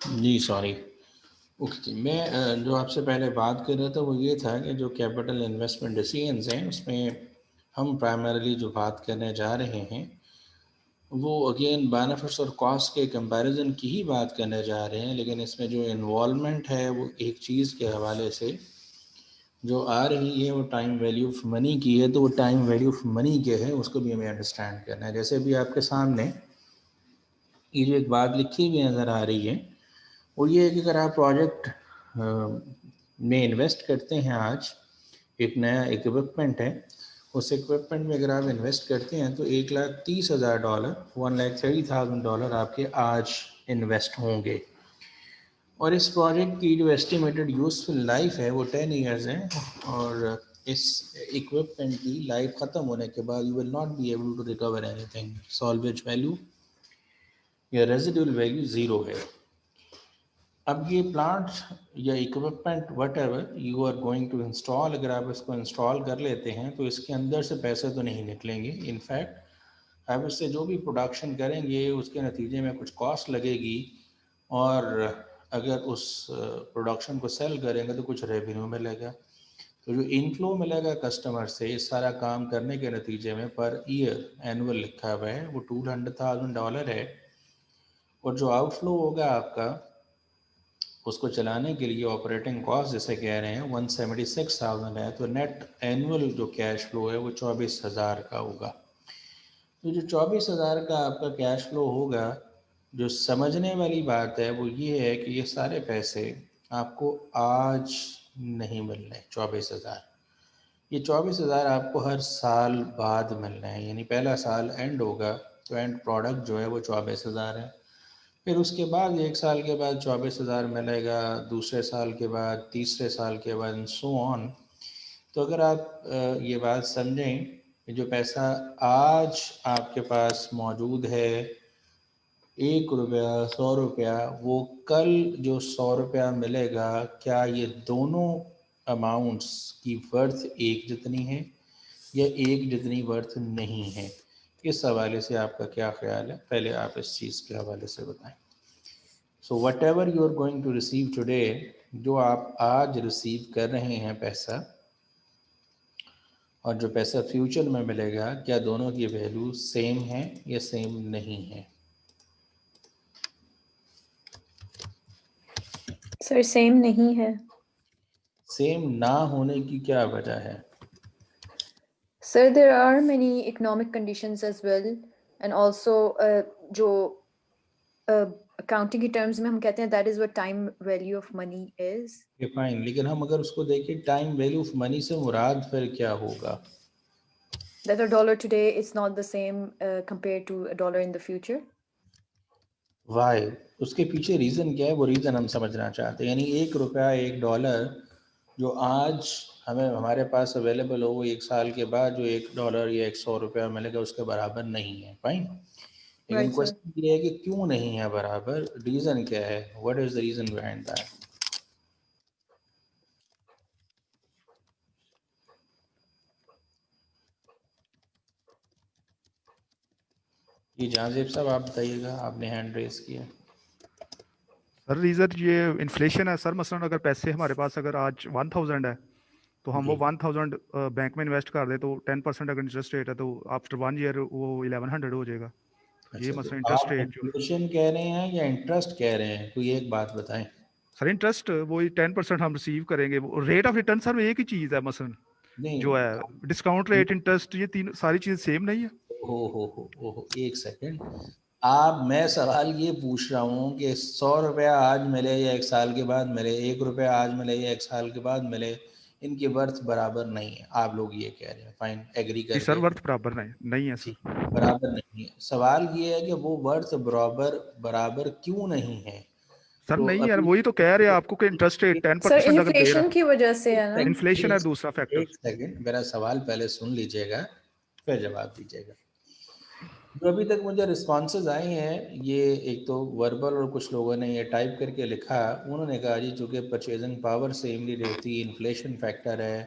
जी सॉरी। ओके जी, मैं जो आपसे पहले बात कर रहा था वो ये था कि जो कैपिटल इन्वेस्टमेंट डिसीजंस हैं उसमें हम प्राइमरीली जो बात करने जा रहे हैं वो अगेन बेनिफिट्स और कॉस्ट के कंपैरिजन की ही बात करने जा रहे हैं, लेकिन इसमें जो इन्वॉल्वमेंट है वो एक चीज़ के हवाले से जो आ रही है वो टाइम वैल्यू ऑफ मनी की है। तो वो टाइम वैल्यू ऑफ मनी क्या है उसको भी हमें अंडरस्टैंड करना है। जैसे भी आपके सामने ये जो एक बात लिखी हुई नज़र आ रही है वो ये है कि अगर आप प्रोजेक्ट में इन्वेस्ट करते हैं आज, एक नया इक्विपमेंट है, उस इक्विपमेंट में अगर आप इन्वेस्ट करते हैं तो $1,30,000 $1,30,000 आपके आज इन्वेस्ट होंगे। और इस प्रोजेक्ट की जो एस्टिमेटेड यूज़फुल लाइफ है वो 10 ईयर्स है। और इस इक्विपमेंट की लाइफ ख़त्म होने के बाद you will not be able to recover anything. Salvage value या रेजिडुअल वैल्यू ज़ीरो है। अब ये प्लांट या equipment whatever you are going to install, अगर आप इसको इंस्टॉल कर लेते हैं तो इसके अंदर से पैसे तो नहीं निकलेंगे। इनफैक्ट आप इससे जो भी प्रोडक्शन करेंगे उसके नतीजे में कुछ कॉस्ट लगेगी, और अगर उस प्रोडक्शन को सेल करेंगे तो कुछ रेवेन्यू मिलेगा। तो जो इनफ्लो मिलेगा कस्टमर से इस सारा काम करने के नतीजे में पर ईयर एनुअल लिखा हुआ है वो $200,000 है। और जो आउटफ्लो होगा आपका उसको चलाने के लिए ऑपरेटिंग कॉस्ट जिसे कह रहे हैं 176,000 है, तो नेट एनुअल जो कैश फ्लो है वो 24,000 का होगा। तो जो 24,000 का आपका कैश फ्लो होगा, जो समझने वाली बात है वो ये है कि ये सारे पैसे आपको आज नहीं मिल रहे। 24,000, ये 24,000 आपको हर साल बाद मिल रहे हैं, यानी पहला साल एंड होगा तो एंड प्रोडक्ट जो है वो 24,000 है। फिर उसके बाद 1 साल के बाद 24,000 मिलेगा, दूसरे साल के बाद, तीसरे साल के बाद, सो ऑन। तो अगर आप ये बात समझें कि जो पैसा आज आपके पास मौजूद है, ₹1, ₹100, वो कल जो ₹100 मिलेगा, क्या ये दोनों अमाउंट्स की वर्थ एक जितनी है या एक जितनी वर्थ नहीं है? इस हवाले से आपका क्या ख्याल है? पहले आप इस चीज़ के हवाले से बताएं। So whatever you are going to receive today, जो आप आज रिसीव कर रहे हैं पैसा, और जो पैसा फ्यूचर में मिलेगा, क्या दोनों की वैल्यू सेम है या सेम नहीं है? सर सेम नहीं है। सेम ना होने की क्या वजह है? Sir, there are many economic conditions as well, and also जो accounting की terms में हम कहते हैं that is what time value of money is. ये फाइन, लेकिन हम अगर उसको देखें टाइम वैल्यू ऑफ मनी से मुराद फिर क्या होगा? That a dollar today is not the same compared to a dollar in the future. Why? उसके पीछे रीज़न क्या है, वो रीज़न हम समझना चाहते हैं। यानी $1, $1 जो आज हमें हमारे पास अवेलेबल हो वो 1 साल के बाद जो $1 या $100 मिलेगा उसके बराबर नहीं है। फाइन, लेकिन Right, sir. क्वेश्चन ये है कि क्यों नहीं है बराबर, रीज़न क्या है, what is the reason behind that? जी जहांजेब साहब आप बताइएगा, आपने हैंड रेस किया। सर रीजन ये इन्फ्लेशन है सर। मसलन अगर पैसे हमारे पास अगर आज 1000 है तो हम जी वो 1000 बैंक में इन्वेस्ट कर दे तो 10% अगर इंटरेस्ट रेट है तो आफ्टर 1 ईयर वो 1100 हो जाएगा। ये अच्छा, तो मसलन इंटरेस्ट आप रेट जो इन्फ्लेशन कह रहे हैं या इंटरेस्ट कह रहे हैं, कोई एक बात बताएं। सर इंटरेस्ट वही 10% हम रिसीव करेंगे। वो रेट ऑफ रिटर्न सर एक ही चीज़ है मसलन नहीं, जो है डिस्काउंट रेट इंटरेस्ट ये तीन सारी चीज़ सेम नहीं है। हो एक सेकंड। आप, मैं सवाल ये पूछ रहा हूँ कि $100 आज मिले या 1 साल के बाद मिले, ₹1 आज मिले या 1 साल के बाद मिले, इनकी वर्थ बराबर नहीं है, आप लोग ये कह रहे हैं। फाइन, एग्री जी सर करके। वर्थ बराबर नहीं है जी, सर। बराबर नहीं है। सवाल ये है कि वो वर्थ बराबर बराबर क्यों नहीं है? सर तो नहीं यार अभी वही तो कह रहे हैं आपको कि इंटरेस्ट रेट Sir, 10% अगर दे रहा inflation की वजह से एक है ना। है। सेकंड इन्फ्लेशन है एक दूसरा फैक्टर। एक सेकंड, मेरा सवाल पहले सुन लीजिएगा फिर जवाब दीजिएगा। जो अभी तक मुझे रिस्पॉन्सेज आए हैं, ये एक तो वर्बल और कुछ लोगों ने ये टाइप करके लिखा। उन्होंने कहा जी चूँकि परचेजिंग पावर से इमलीट इन्फ्लेशन फैक्टर है,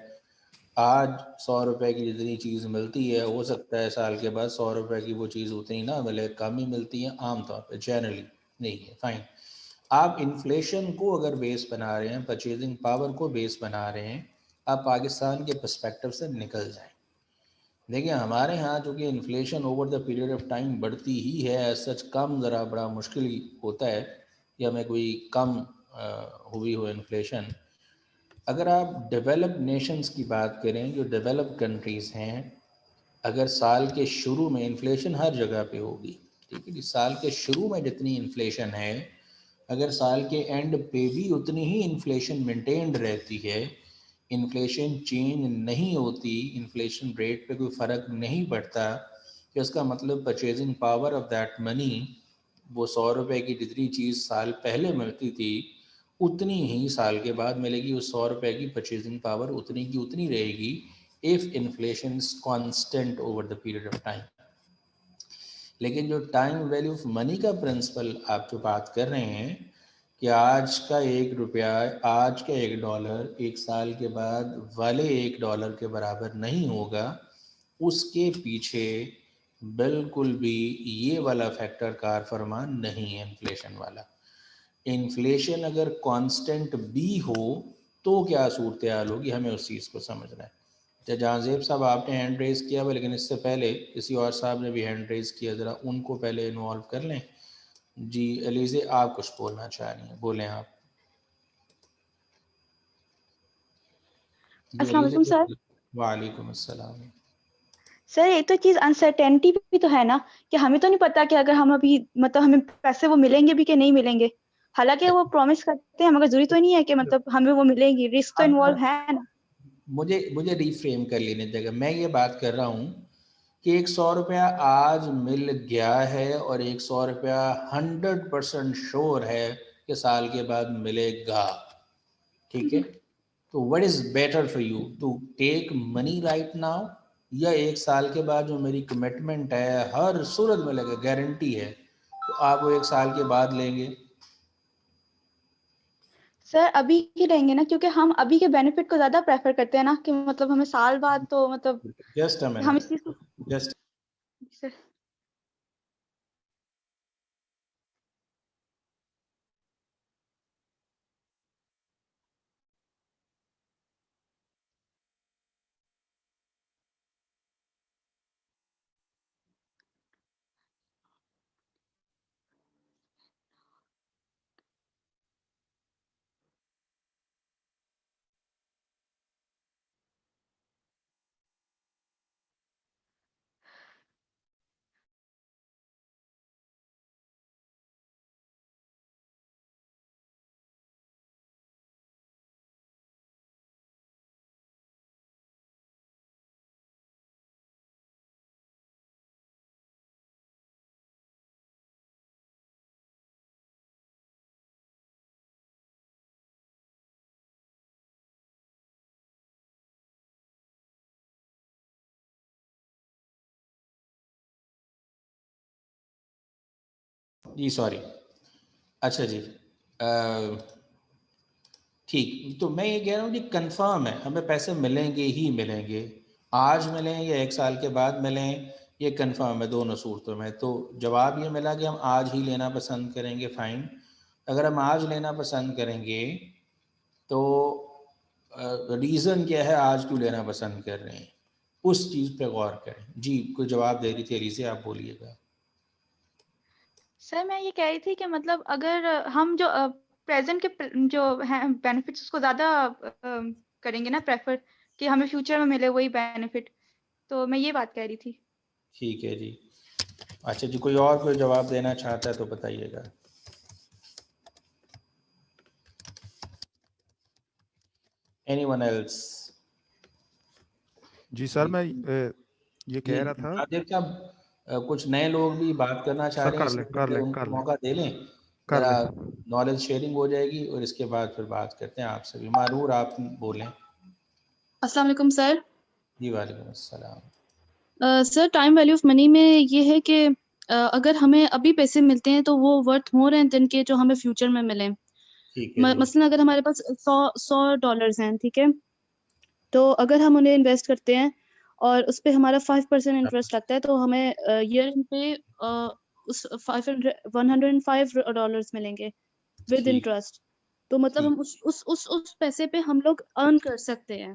आज ₹100 की जितनी चीज़ मिलती है हो सकता है साल के बाद ₹100 की वो चीज़ उतनी ना मिले, कम ही मिलती है आम तौर पे, जनरली नहीं है। फाइन, आप इन्फ्लेशन को अगर बेस बना रहे हैं, परचेजिंग पावर को बेस बना रहे हैं, आप पाकिस्तान के पर्सपेक्टिव से निकल जाएं। देखिए हमारे यहाँ चूँकि inflation over the period of time बढ़ती ही है, सच कम ज़रा बड़ा मुश्किल ही होता है कि हमें कोई कम हुई हो इन्फ्लेशन। अगर आप डेवलप्ड नेशंस की बात करें, जो डेवलप्ड कंट्रीज़ हैं, अगर साल के शुरू में इन्फ्लेशन हर जगह पे होगी, ठीक है, कि साल के शुरू में जितनी इन्फ्लेशन है, अगर साल के एंड पे भी उतनी ही इन्फ्लेशन मेंटेन्ड रहती है, इन्फ्लेशन चेंज नहीं होती, इन्फ्लेशन रेट पे कोई फ़र्क नहीं पड़ता, तो इसका मतलब purchasing power of that money, वो 100 रुपये की जितनी चीज़ साल पहले मिलती थी उतनी ही साल के बाद मिलेगी। उस 100 रुपये की परचेजिंग पावर उतनी की उतनी रहेगी if inflation is constant over the period of time. लेकिन जो टाइम वैल्यू ऑफ मनी का प्रिंसिपल आप जो बात कर रहे हैं कि आज का 1 रुपया, आज का 1 डॉलर एक साल के बाद वाले 1 डॉलर के बराबर नहीं होगा, उसके पीछे बिल्कुल भी ये वाला फैक्टर कार फरमान नहीं है इन्फ्लेशन वाला। इन्फ्लेशन अगर कांस्टेंट भी हो तो क्या सूरत हाल होगी, हमें उस चीज़ को समझना है। जहांजेब साहब आपने हैंड रेज किया हुआ, लेकिन इससे पहले किसी और साहब ने भी हैंड रेज किया, ज़रा उनको पहले इन्वॉल्व कर लें। जी अलीज़े, आप कुछ बोलना चाह रही हैं, बोलें आप। अस्सलाम वालेकुम सर। वालेकुम अस्सलाम। सर ये तो चीज अनसर्टेनिटी भी तो है ना, कि हमें तो नहीं पता कि अगर हम अभी मतलब हमें पैसे वो मिलेंगे भी कि नहीं मिलेंगे। हालांकि वो प्रॉमिस करते हैं मगर जरूरी तो नहीं है कि मतलब हमें वो मिलेंगी, रिस्क तो इन्वॉल्व है ना। मुझे रिफ्रेम कर लेने देगा। मैं ये बात कर रहा हूँ कि 100 रुपया आज मिल गया है और 100 रुपया 100% श्योर है कि साल के बाद मिलेगा, ठीक है। तो what is better for you to take money right now, या 1 साल के बाद जो मेरी कमिटमेंट है हर सूरत में लगे, गारंटी है, तो आप वो 1 साल के बाद लेंगे? सर अभी ही लेंगे ना, क्योंकि हम अभी के बेनिफिट को ज्यादा प्रेफर करते हैं ना, कि मतलब हमें साल बाद तो मतलब जस्ट अ हम मिनट, इस चीज को जस्ट सर। जी सॉरी। अच्छा जी, ठीक। तो मैं ये कह रहा हूँ कि कंफर्म है हमें पैसे मिलेंगे ही मिलेंगे, आज मिलें या 1 साल के बाद मिलें, ये कंफर्म है दोनों सूरतों में। तो जवाब ये मिला कि हम आज ही लेना पसंद करेंगे, फ़ाइन। अगर हम आज लेना पसंद करेंगे तो रीज़न क्या है आज क्यों लेना पसंद कर रहे हैं, उस चीज़ पे गौर करें। जी कोई जवाब दे रही थी अलीज़े, आप बोलिएगा। सर मैं ये कह रही थी कि मतलब अगर हम जो प्रेजेंट के जो है बेनिफिट्स उसको ज्यादा करेंगे ना प्रेफर, कि हमें फ्यूचर में मिले वही बेनिफिट, तो मैं ये बात कह रही थी। ठीक है जी। अच्छा जी, कोई और कोई जवाब देना चाहता है तो बताइएगा। Anyone else? जी सर, मैं ये जी कह रहा था राजेश साहब, कुछ नए लोग भी बात करना चाह सर। रहे हैं, इससे पहले उनको मौका दे लें, कर ज़रा लें। नॉलेज शेयरिंग हो जाएगी और इसके बाद फिर बात करते हैं आपसे भी। मारूर आप बोलें। अस्सलाम वालेकुम सर। जी वालेकुम अस्सलाम। Sir time value of money में ये है कि अगर हमें अभी पैसे मिलते हैं तो वो वर्थ मोर हैं देन के जो हमें फ्यूचर में मिले। ठीक है जी। मसलन अगर हमारे पास 100 डॉलर्स हैं, ठीक है, तो अगर हम उन्हें इन्वेस्ट करते हैं और उस पे हमारा 5% इंटरेस्ट लगता है, तो हमें ईयर पे उस 105 डॉलर्स मिलेंगे। विद ठीक इंटरेस्ट। तो मतलब हम उस पैसे पे हम लोग अर्न कर सकते हैं।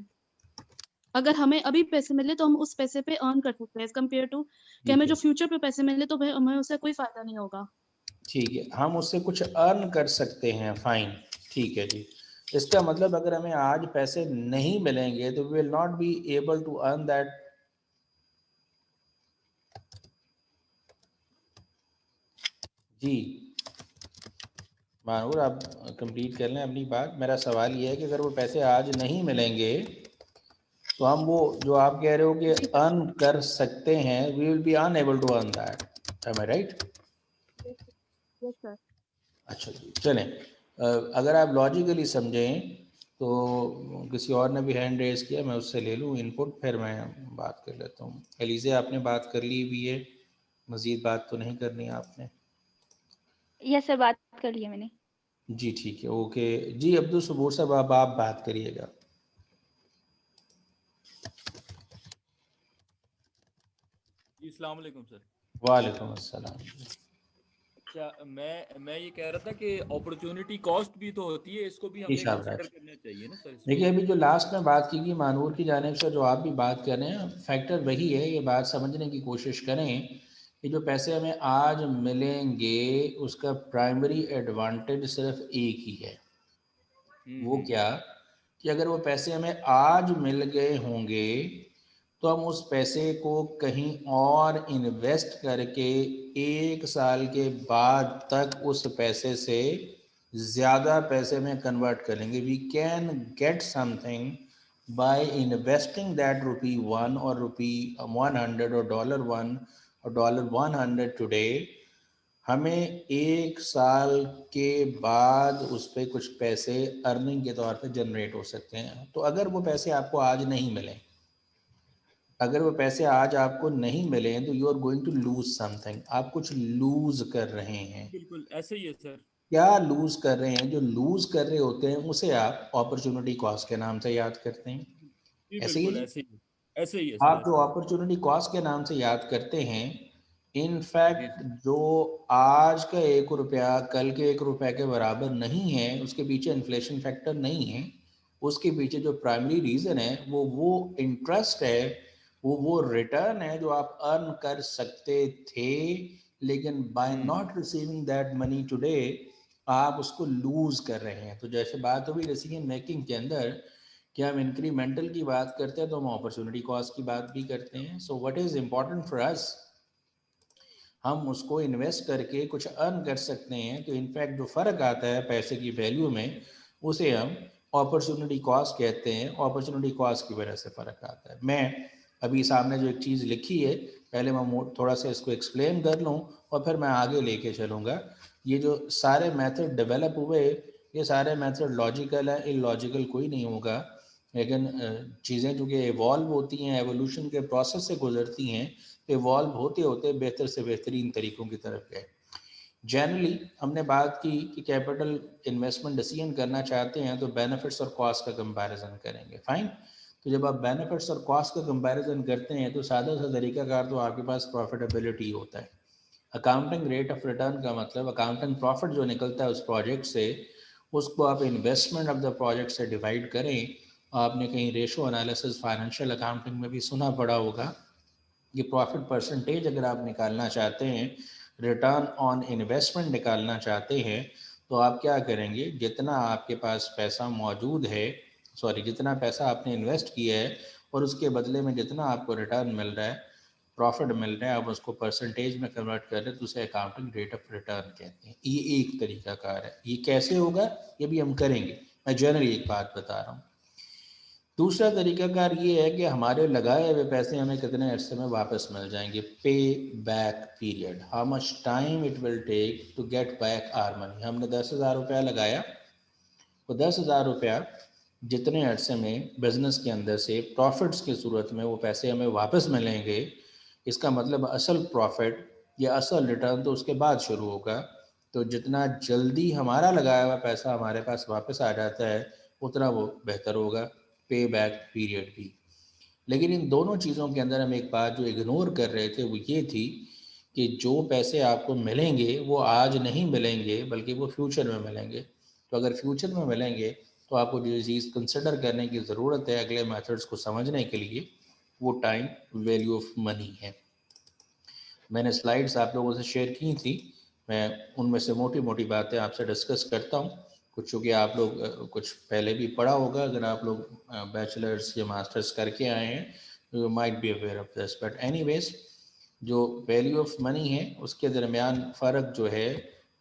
अगर हमें अभी पैसे मिले तो हम उस पैसे पे अर्न कर सकते हैं, एज कम्पेयर टू कि हमें ठीक जो है, फ्यूचर पे पैसे मिले तो हमें उससे कोई फायदा नहीं होगा। ठीक है, हम उससे कुछ अर्न कर सकते हैं, फाइन, ठीक है जी। इसका मतलब अगर हमें आज पैसे नहीं मिलेंगे तो we will not be able to earn that. जी मानूर, आप कंप्लीट कर लें अपनी बात। मेरा सवाल ये है कि अगर वो पैसे आज नहीं मिलेंगे तो हम वो जो आप कह रहे हो कि जी अर्न कर सकते हैं, we will be unable to earn that, am I right? Yes sir. अच्छा जी, चलें। अगर आप लॉजिकली समझें तो किसी और ने भी हैंड रेज किया, मैं उससे ले लूँ इनपुट, फिर मैं बात कर लेता हूँ। एलिज़ा, आपने बात कर ली हुई है, मज़ीद बात तो नहीं करनी है आपने? यस सर, बात कर लिया मैंने। जी ठीक है, ओके जी। अब्दुल सबूर साहब, अब आप बात करिएगा। जी अस्सलाम वालेकुम सर। वालेकुम अस्सलाम। अच्छा, मैं ये कह रहा था कि अपॉर्चुनिटी कॉस्ट भी तो होती है, इसको भी जी हमें कंसिडर शाबाश। करना चाहिए ना सर इसमें। देखिए, अभी जो लास्ट में बात की गई मानूर की जानिब से, जो आप भी बात कर रहे हैं, फैक्टर वही है। ये बात समझने की कोशिश करें कि जो पैसे हमें आज मिलेंगे उसका प्राइमरी एडवांटेज सिर्फ एक ही है। वो क्या? कि अगर वो पैसे हमें आज मिल गए होंगे तो हम उस पैसे को कहीं और इन्वेस्ट करके 1 साल के बाद तक उस पैसे से ज़्यादा पैसे में कन्वर्ट करेंगे। We can get something by investing that ₹1 और ₹100 और $1 और $100 टुडे। हमें 1 साल के बाद उस पर कुछ पैसे अर्निंग के तौर पे जनरेट हो सकते हैं। तो अगर वो पैसे आपको आज नहीं मिले, अगर वो पैसे आज आपको नहीं मिले तो you are going to lose something. आप कुछ लूज कर रहे हैं। बिल्कुल ऐसे ही है सर। क्या लूज कर रहे हैं? जो लूज कर रहे होते हैं उसे आप अपॉर्चुनिटी कॉस्ट के नाम से याद करते हैं। जी ऐसे ही बिल्कुल नहीं? ऐसे ही है सर, आप जो ऐसे ही। अपॉर्चुनिटी कॉस्ट के नाम से याद करते हैं, जी इनफैक्ट सर। जो आज का 1 रुपया कल के 1 रुपये के बराबर नहीं है, उसके पीछे इन्फ्लेशन फैक्टर नहीं है। उसके पीछे जो प्राइमरी रीज़न है वो इंटरेस्ट है, वो रिटर्न है जो आप अर्न कर सकते थे, लेकिन by not receiving that money today आप उसको लूज कर रहे हैं। तो जैसे बात हुई डिसीजन मेकिंग के अंदर कि हम इंक्रीमेंटल की बात करते हैं तो हम अपॉर्चुनिटी कॉस्ट की बात भी करते हैं। So what is important for us, हम उसको इन्वेस्ट करके कुछ अर्न कर सकते हैं। तो इनफैक्ट जो फ़र्क आता है पैसे की वैल्यू में, उसे हम अपॉर्चुनिटी कॉस्ट कहते हैं। अपॉर्चुनिटी कॉस्ट की वजह से फ़र्क आता है। मैं अभी सामने जो एक चीज़ लिखी है, पहले मैं थोड़ा सा इसको एक्सप्लेन कर लूँ और फिर मैं आगे लेके चलूँगा। ये जो सारे मेथड डेवलप हुए, ये सारे मेथड लॉजिकल है, इलॉजिकल कोई नहीं होगा। लेकिन चीज़ें जो कि इवॉल्व होती हैं, एवोल्यूशन के प्रोसेस से गुजरती हैं, इवॉल्व होते होते बेहतर से बेहतरीन तरीकों की तरफ गए। जनरली हमने बात की कि कैपिटल इन्वेस्टमेंट डिसीजन करना चाहते हैं तो बेनिफिट्स और कॉस्ट का कंपैरिजन करेंगे, फाइन। तो जब आप बेनिफिट्स और कॉस्ट का कंपैरिजन करते हैं तो सादा सा तरीकाकार तो आपके पास प्रॉफिटेबिलिटी होता है। अकाउंटिंग रेट ऑफ रिटर्न का मतलब अकाउंटिंग प्रॉफिट जो निकलता है उस प्रोजेक्ट से, उसको आप इन्वेस्टमेंट ऑफ द प्रोजेक्ट से डिवाइड करें। आपने कहीं रेशो एनालिसिस फाइनेंशियल अकाउंटिंग में भी सुना पड़ा होगा। ये प्रॉफिट परसेंटेज अगर आप निकालना चाहते हैं, रिटर्न ऑन इन्वेस्टमेंट निकालना चाहते हैं, तो आप क्या करेंगे, जितना आपके पास पैसा मौजूद है, जितना पैसा आपने इन्वेस्ट किया है और उसके बदले में जितना आपको रिटर्न मिल रहा है, प्रॉफिट मिल रहा है, आप उसको परसेंटेज में कन्वर्ट कर रहे हैं तो उसे अकाउंटिंग रेट ऑफ रिटर्न कहते हैं। ये एक तरीका कार है। ये कैसे होगा ये भी हम करेंगे, मैं जनरली एक बात बता रहा हूँ। दूसरा तरीकाकार ये है कि हमारे लगाए हुए पैसे हमें कितने अरसे में वापस मिल जाएंगे। Pay back period, how much time it will take to get back our money. हमने 10,000 रुपया लगाया, तो 10,000 रुपया जितने अरसे में बिजनेस के अंदर से प्रॉफिट्स की सूरत में वो पैसे हमें वापस मिलेंगे, इसका मतलब असल प्रॉफिट या असल रिटर्न तो उसके बाद शुरू होगा। तो जितना जल्दी हमारा लगाया हुआ पैसा हमारे पास वापस आ जाता है उतना वो बेहतर होगा, पे बैक पीरियड भी। लेकिन इन दोनों चीज़ों के अंदर हम एक बात जो इग्नोर कर रहे थे वो ये थी कि जो पैसे आपको मिलेंगे वो आज नहीं मिलेंगे बल्कि वो फ्यूचर में मिलेंगे। तो अगर फ्यूचर में मिलेंगे तो आपको जो चीज़ कंसिडर करने की ज़रूरत है अगले मेथड्स को समझने के लिए, वो टाइम वैल्यू ऑफ मनी है। मैंने स्लाइड्स आप लोगों से शेयर की थी, मैं उनमें से मोटी मोटी बातें आपसे डिस्कस करता हूँ। कुछ चूँकि आप लोग कुछ पहले भी पढ़ा होगा, अगर आप लोग बैचलर्स या मास्टर्स करके आए हैं तो you might be aware of this, but anyways जो वैल्यू ऑफ मनी है उसके दरमियान फ़र्क जो है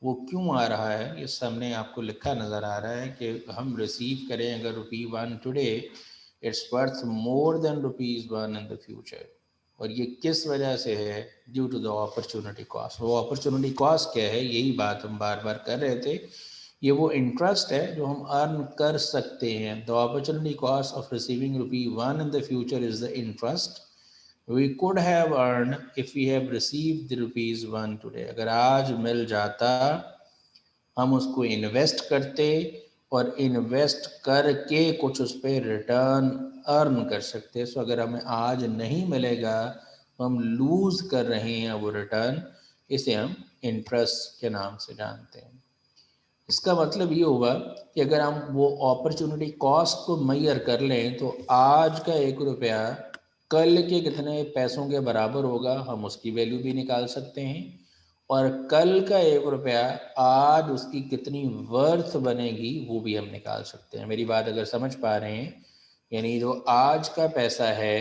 वो क्यों आ रहा है, ये सामने आपको लिखा नज़र आ रहा है कि हम रिसीव करें अगर ₹1 today, it's worth more than ₹1 in the future. और ये किस वजह से है? Due to the opportunity cost. वो अपॉर्चुनिटी कॉस्ट क्या है, यही बात हम बार बार कर रहे थे। ये वो इंटरेस्ट है जो हम अर्न कर सकते हैं। The opportunity cost of receiving ₹1 in the future is the interest we could have earned if we have received the ₹1 today। अगर आज मिल जाता, हम उसको इन्वेस्ट करते और इन्वेस्ट करके कुछ उस पर रिटर्न अर्न कर सकते। सो अगर हमें आज नहीं मिलेगा तो हम लूज कर रहे हैं वो रिटर्न, इसे हम इंटरेस्ट के नाम से जानते हैं। इसका मतलब ये होगा कि अगर हम वो अपॉर्चुनिटी कॉस्ट को मेजर कर लें तो आज का ₹1 कल के कितने पैसों के बराबर होगा, हम उसकी वैल्यू भी निकाल सकते हैं। और कल का ₹1 आज उसकी कितनी वर्थ बनेगी वो भी हम निकाल सकते हैं। मेरी बात अगर समझ पा रहे हैं, यानी जो आज का पैसा है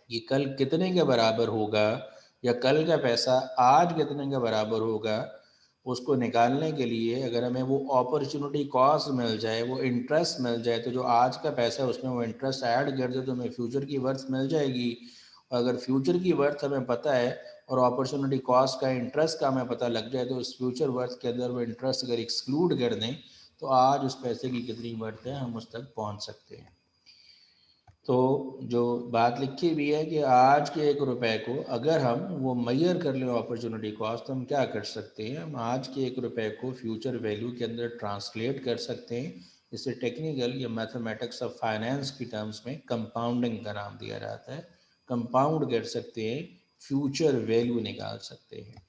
ये कल कितने के बराबर होगा, या कल का पैसा आज कितने के बराबर होगा, उसको निकालने के लिए अगर हमें वो अपॉर्चुनिटी कॉस्ट मिल जाए, वो इंटरेस्ट मिल जाए, तो जो आज का पैसा है उसमें वो इंटरेस्ट ऐड कर दे तो हमें फ्यूचर की वर्थ मिल जाएगी। और अगर फ्यूचर की वर्थ हमें पता है और अपॉर्चुनिटी कॉस्ट का इंटरेस्ट का हमें पता लग जाए, तो उस फ्यूचर वर्थ के अंदर वो इंटरेस्ट अगर एक्सक्लूड कर दें तो आज उस पैसे की कितनी वर्थ है हम उस तक पहुँच सकते हैं। तो जो बात लिखी हुई है कि आज के ₹1 को अगर हम वो मेजर कर लें अपॉर्चुनिटी कॉस्ट, तो हम क्या कर सकते हैं, हम आज के ₹1 को फ्यूचर वैल्यू के अंदर ट्रांसलेट कर सकते हैं। इसे टेक्निकल या मैथमेटिक्स ऑफ फाइनेंस की टर्म्स में कंपाउंडिंग का नाम दिया जाता है। कंपाउंड कर सकते हैं, फ्यूचर वैल्यू निकाल सकते हैं।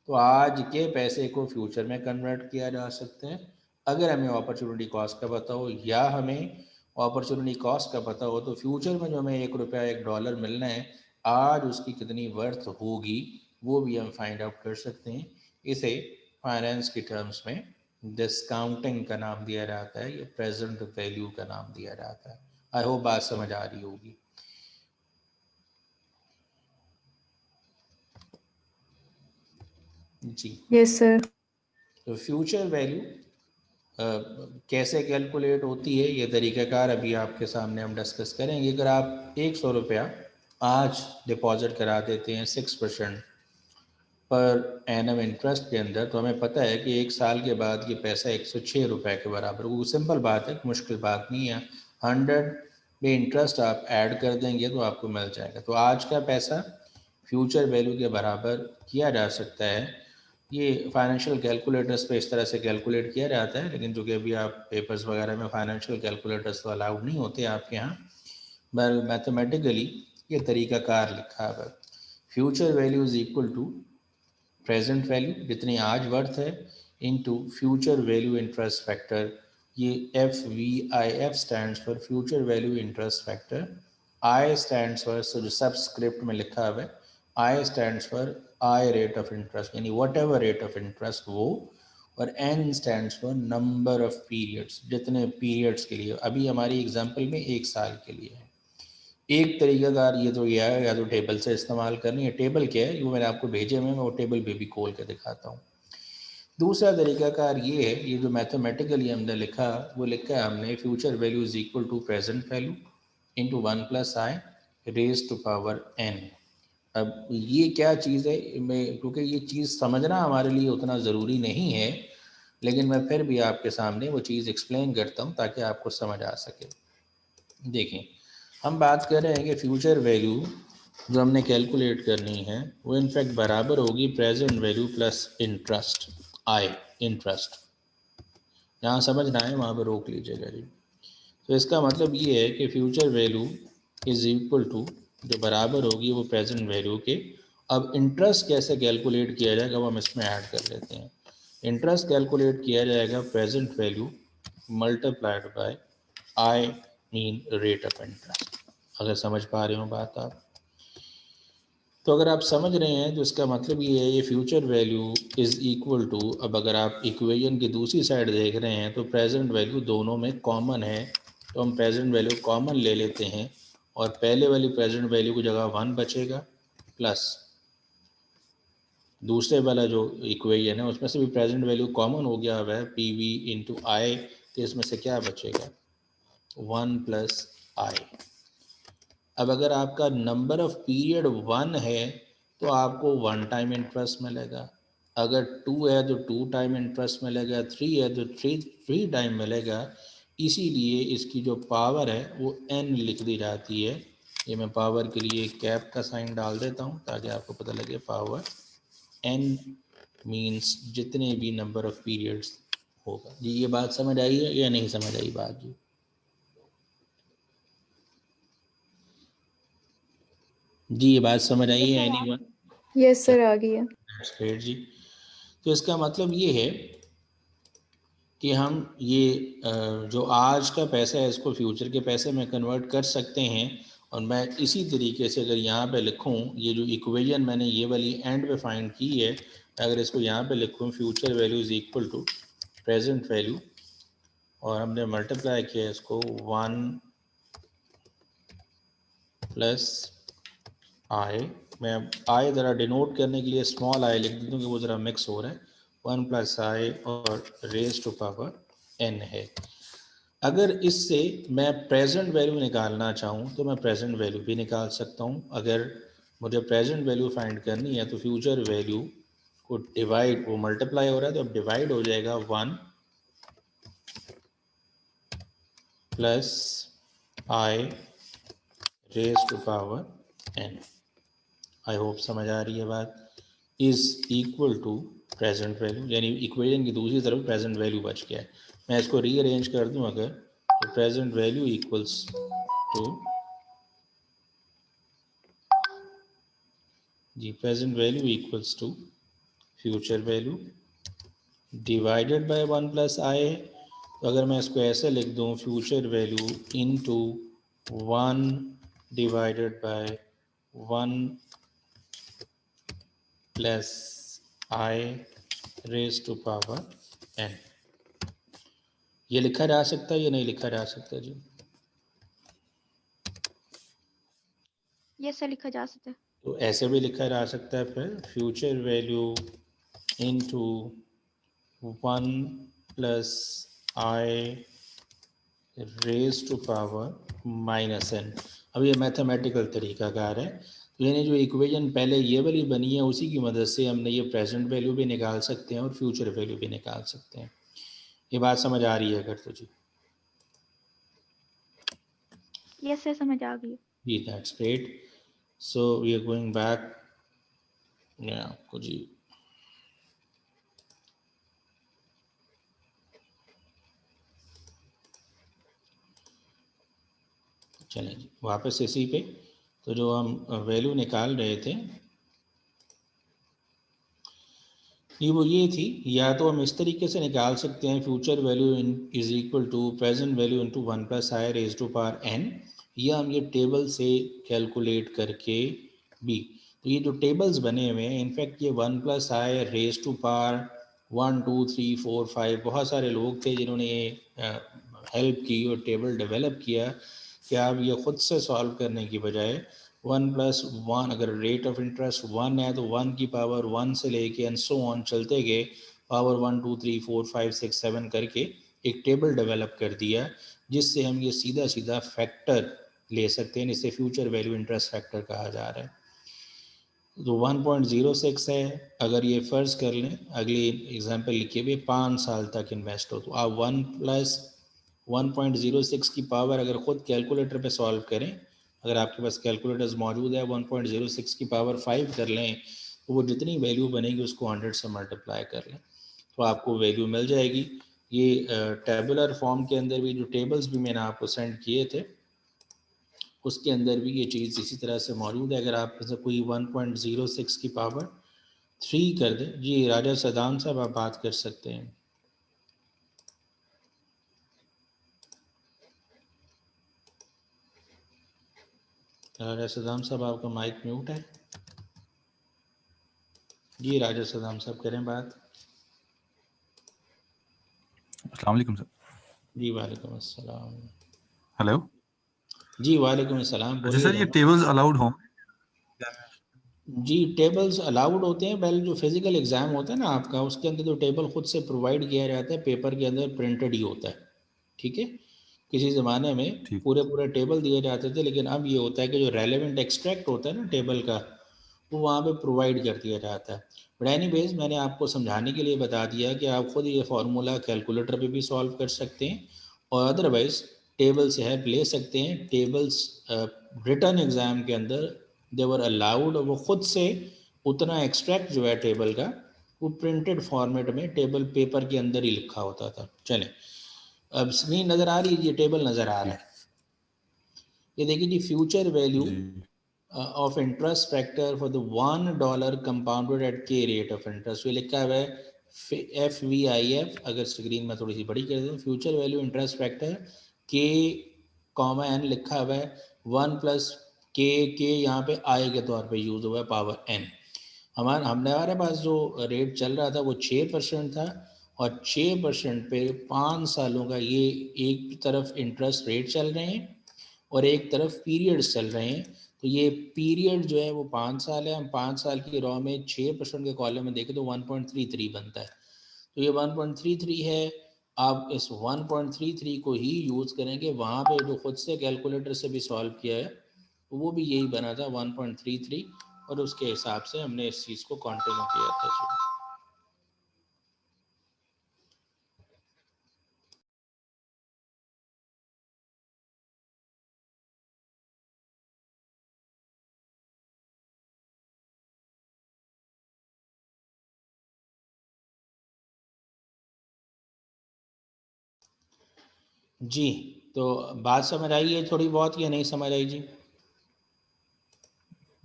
तो आज के पैसे को फ्यूचर में कन्वर्ट किया जा सकता है अगर हमें अपॉर्चुनिटी कॉस्ट का पता हो, या हमें अपॉर्चुनिटी कॉस्ट का पता हो तो फ्यूचर में जो हमें ₹1 $1 मिलना है आज उसकी कितनी वर्थ होगी वो भी हम फाइंड आउट कर सकते हैं। इसे फाइनेंस की टर्म्स में डिस्काउंटिंग का नाम दिया जाता है या प्रेजेंट वैल्यू का नाम दिया जाता है। आई होप बात समझ आ रही होगी। जी Yes, sir. तो फ्यूचर वैल्यू कैसे कैलकुलेट होती है, ये तरीक़ाकार अभी आपके सामने हम डिस्कस करेंगे। अगर आप ₹100 आज डिपॉजिट करा देते हैं 6% पर एनम इंटरेस्ट के अंदर, तो हमें पता है कि 1 साल के बाद ये पैसा ₹106 के बराबर होगा। सिंपल बात है, मुश्किल बात नहीं है। 100 में इंटरेस्ट आप ऐड कर देंगे तो आपको मिल जाएगा। तो आज का पैसा फ्यूचर वैल्यू के बराबर किया जा सकता है। ये फाइनेंशियल कैलकुलेटर्स पे इस तरह से कैलकुलेट किया जाता है, लेकिन जो कि अभी आप पेपर्स वगैरह में फाइनेंशियल कैलकुलेटर्स तो अलाउड नहीं होते आपके यहाँ, बट मैथमेटिकली ये तरीक़ाकार लिखा है। Future value is equal to present value जितनी आज वर्थ है into future value interest factor. ये FVIF stands for future value interest factor. I stands for, जो सबस्क्रिप्ट में लिखा हुआ है, I stands for I rate of interest, यानी whatever rate of interest वो, और N stands for number of periods, जितने पीरियड्स के लिए। अभी हमारी एग्जाम्पल में 1 साल के लिए है। एक तरीक़ाकार ये तो यह है, या तो टेबल से इस्तेमाल करनी है। टेबल क्या है, वो मैंने आपको भेजे हुए, मैं वो टेबल भी खोल के दिखाता हूँ। दूसरा तरीक़ाकार ये है, ये जो मैथमेटिकली हमने लिखा, वो लिखा है हमने future value is equal to present value into 1 + I raise to power n। अब ये क्या चीज़ है, मैं क्योंकि ये चीज़ समझना हमारे लिए उतना ज़रूरी नहीं है, लेकिन मैं फिर भी आपके सामने वो चीज़ एक्सप्लेन करता हूँ ताकि आपको समझ आ सके। देखें, हम बात कर रहे हैं कि फ्यूचर वैल्यू जो हमने कैलकुलेट करनी है वो इनफैक्ट बराबर होगी प्रेजेंट वैल्यू प्लस इंटरेस्ट, आई इंटरेस्ट। जहाँ समझना है वहाँ पर रोक लीजिएगा जी। तो इसका मतलब ये है कि future value is equal to, जो बराबर होगी वो प्रेजेंट वैल्यू के, अब इंटरेस्ट कैसे कैलकुलेट किया जाएगा वो हम इसमें ऐड कर लेते हैं। इंटरेस्ट कैलकुलेट किया जाएगा present value multiplied by I mean rate of interest. अगर समझ पा रहे हो बात आप, तो अगर आप समझ रहे हैं तो इसका मतलब ये है ये future value is equal to, अब अगर आप इक्वेशन की दूसरी साइड देख रहे हैं तो प्रेजेंट वैल्यू दोनों में कॉमन है, तो हम प्रेजेंट वैल्यू कॉमन ले लेते हैं और पहले वाली प्रेजेंट वैल्यू की जगह 1 बचेगा प्लस दूसरे वाला जो इक्वेशन है उसमें से भी प्रेजेंट वैल्यू कॉमन हो गया हुआ है पी वी इंटू आई, तो इसमें से क्या बचेगा 1 प्लस आई। अब अगर आपका नंबर ऑफ पीरियड 1 है तो आपको 1 टाइम इंटरेस्ट मिलेगा, अगर 2 है तो 2 टाइम इंटरेस्ट मिलेगा, 3 है तो 3 टाइम मिलेगा। इसीलिए इसकी जो पावर है वो n लिख दी जाती है। ये मैं पावर के लिए कैप का साइन डाल देता हूँ ताकि आपको पता लगे पावर n मीन्स जितने भी नंबर ऑफ पीरियड्स होगा। जी ये बात समझ आई है या नहीं समझ आई बात? जी ये बात समझ आई है एनीवन? यस सर आ गई है। दैट्स ग्रेट जी। तो इसका मतलब ये है कि हम ये जो आज का पैसा है इसको फ्यूचर के पैसे में कन्वर्ट कर सकते हैं। और मैं इसी तरीके से अगर यहाँ पे लिखूँ, ये जो इक्वेशन मैंने ये वाली एंड पे फाइंड की है, अगर इसको यहाँ पे लिखूँ future value is equal to present value और हमने मल्टीप्लाई किया इसको 1 प्लस आई, मैं आई ज़रा डिनोट करने के लिए स्मॉल आई लिख देता हूँ कि वो ज़रा मिक्स हो रहा है, 1 प्लस आई और रेज टू पावर n है। अगर इससे मैं प्रेजेंट वैल्यू निकालना चाहूँ तो मैं प्रेजेंट वैल्यू भी निकाल सकता हूँ। अगर मुझे प्रेजेंट वैल्यू फाइंड करनी है तो फ्यूचर वैल्यू को डिवाइड, वो मल्टीप्लाई हो रहा है तो अब डिवाइड हो जाएगा 1 plus I raise to power n। I hope समझ आ रही है बात। Is equal to present value, यानी इक्वेशन की दूसरी तरफ प्रेजेंट वैल्यू बच गया है। मैं इसको रीअरेंज कर दूं अगर, तो प्रेजेंट वैल्यू इक्वल्स टू जी present value equals to future value divided by 1 plus I. तो अगर मैं इसको ऐसे लिख दूं future value into 1 divided by 1 plus I raise to power n, ये लिखा जा सकता है या नहीं लिखा जा सकता जी? यस सर लिखा जा सकता है। तो ऐसे भी लिखा जा सकता है फिर future value into 1 plus I raise to power minus n। अब ये मैथमेटिकल तरीकाकार है, तो यानी जो इक्वेशन पहले ये वाली बनी है उसी की मदद से हमने ये प्रेजेंट वैल्यू भी निकाल सकते हैं और फ्यूचर वैल्यू भी निकाल सकते हैं। ये बात समझ आ रही है अगर तो जी? यस सर समझ आ गई। जी that's great. So we are going back आपको जी चलें जी वापस इसी पे। तो जो हम वैल्यू निकाल रहे थे ये थी, या तो हम इस तरीके से निकाल सकते हैं future value is equal to present value into 1 plus I raise to power n, या हम ये टेबल से कैलकुलेट करके भी। तो ये जो टेबल्स बने हुए हैं इनफैक्ट ये 1 plus I raise to power 1 2 3 4 5 बहुत सारे लोग थे जिन्होंने ये हेल्प की और टेबल डेवलप किया कि आप ये ख़ुद से सॉल्व करने की बजाय 1 प्लस 1, अगर रेट ऑफ इंटरेस्ट 1 है तो 1 की पावर 1 से लेके एंड सो ऑन चलते गए पावर 1 2 3 4 5 6 7 करके एक टेबल डेवलप कर दिया जिससे हम ये सीधा सीधा फैक्टर ले सकते हैं। इसे फ्यूचर वैल्यू इंटरेस्ट फैक्टर कहा जा रहा है। तो 1.06 है, अगर ये फ़र्ज़ कर लें अगली एग्जांपल लिखिए भी 5 साल तक इन्वेस्ट हो, तो आप 1 प्लस 1.06 की पावर अगर ख़ुद कैलकुलेटर पे सॉल्व करें, अगर आपके पास कैलकुलेटर्स मौजूद है 1.06 की पावर 5 कर लें तो वो जितनी वैल्यू बनेगी उसको 100 से मल्टीप्लाई कर लें तो आपको वैल्यू मिल जाएगी। ये टेबुलर फॉर्म के अंदर भी जो टेबल्स भी मैंने आपको सेंड किए थे उसके अंदर भी ये चीज़ इसी तरह से मौजूद है। अगर आप जैसे कोई 1.06 की पावर 3 कर दे। जी राजा सदाम साहब आप बात कर सकते हैं। राजा सदाम साहब आपका माइक म्यूट है। जी राजा सदाम साहब करें बात। अस्सलाम वालेकुम सर। जी वालेकुम अस्सलाम। हेलो जी वालेकुम अस्सलाम। अच्छा बोलिए सर, ये जनाब। टेबल्स अलाउड हों? जी टेबल्स अलाउड होते हैं। पहले जो फिजिकल एग्ज़ाम होता है ना आपका, उसके अंदर तो टेबल खुद से प्रोवाइड किया जाता है, पेपर के अंदर प्रिंटेड ही होता है। ठीक है। किसी ज़माने में ठीक। पूरे टेबल दिए जाते थे, लेकिन अब ये होता है कि जो रेलेवेंट एक्सट्रैक्ट होता है ना टेबल का, वो वहाँ पे प्रोवाइड कर दिया जाता है। बट एनीवेज मैंने आपको समझाने के लिए बता दिया कि आप खुद ये फार्मूला कैलकुलेटर पे भी सॉल्व कर सकते हैं और अदरवाइज टेबल से हेल्प ले सकते हैं। टेबल्स रिटर्न एग्ज़ाम के अंदर देवर अलाउड, वो खुद से उतना एक्सट्रैक्ट जो है टेबल का, वो प्रिंटेड फॉर्मेट में टेबल पेपर के अंदर ही लिखा होता था। चलें, अब स्क्रीन नज़र आ रही है, ये टेबल नज़र आ रहा है। ये देखिए जी, future value of interest factor for the $1 compounded at k rate of interest, ये लिखा हुआ है FVIF। अगर स्क्रीन में थोड़ी सी बड़ी कर दें, फ्यूचर वैल्यू इंटरेस्ट फैक्टर के कॉमा एन लिखा हुआ है 1 प्लस के यहाँ पे आई के तौर पे यूज़ हुआ है पावर n। हमारे पास जो रेट चल रहा था वो 6% था और 6% पे 5 सालों का ये एक तरफ इंटरेस्ट रेट चल रहे हैं और एक तरफ पीरियड्स चल रहे हैं। तो ये पीरियड जो है वो 5 साल है। हम 5 साल की रॉ में 6% के कॉलम में देखें तो 1.33 बनता है। तो ये 1.33 है। आप इस 1.33 को ही यूज़ करेंगे। वहाँ पे जो खुद से कैलकुलेटर से भी सॉल्व किया है तो वो भी यही बना था 1.33, और उसके हिसाब से हमने इस चीज़ को कंटिन्यू किया था। जी तो बात समझ आई है थोड़ी बहुत या नहीं समझ आई जी?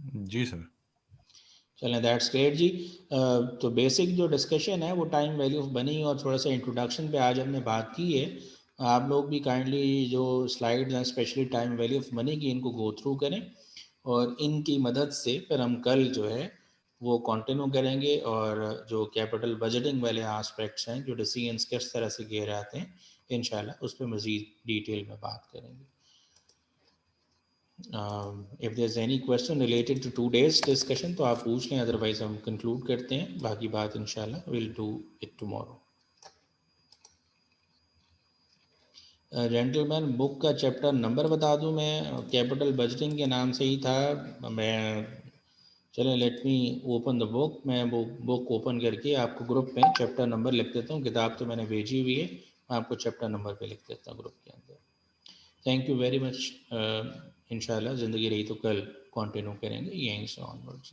जी सर। चलें, दैट्स ग्रेट जी। तो बेसिक जो डिस्कशन है वो टाइम वैल्यू ऑफ मनी और थोड़ा सा इंट्रोडक्शन पे आज हमने बात की है। आप लोग भी काइंडली जो स्लाइड्स हैं specially time value of money की, इनको गो थ्रू करें और इनकी मदद से फिर हम कल जो है वो कंटिन्यू करेंगे और जो कैपिटल बजटिंग वाले आस्पेक्ट्स हैं, जो डिसीजंस किस तरह से किए जाते हैं, इंशाल्लाह उस पर मज़ीद डिटेल में बात करेंगे। If there's any question related to today's discussion तो आप पूछ लें, अदरवाइज हम कंक्लूड करते हैं। बाकी बात इंशाल्लाह will do it tomorrow. Gentleman, book का चैप्टर नंबर बता दूं मैं, कैपिटल बजटिंग के नाम से ही था। मैं चलें, let me open the book. मैं वो बुक ओपन करके आपको ग्रुप में चैप्टर नंबर लिख देता हूँ। किताब तो मैंने भेजी हुई है, मैं आपको चैप्टर नंबर पे लिख देता हूँ ग्रुप के अंदर। Thank you very much. इंशाल्लाह ज़िंदगी रही तो कल कंटिन्यू करेंगे यहीं से ऑनवर्ड्स।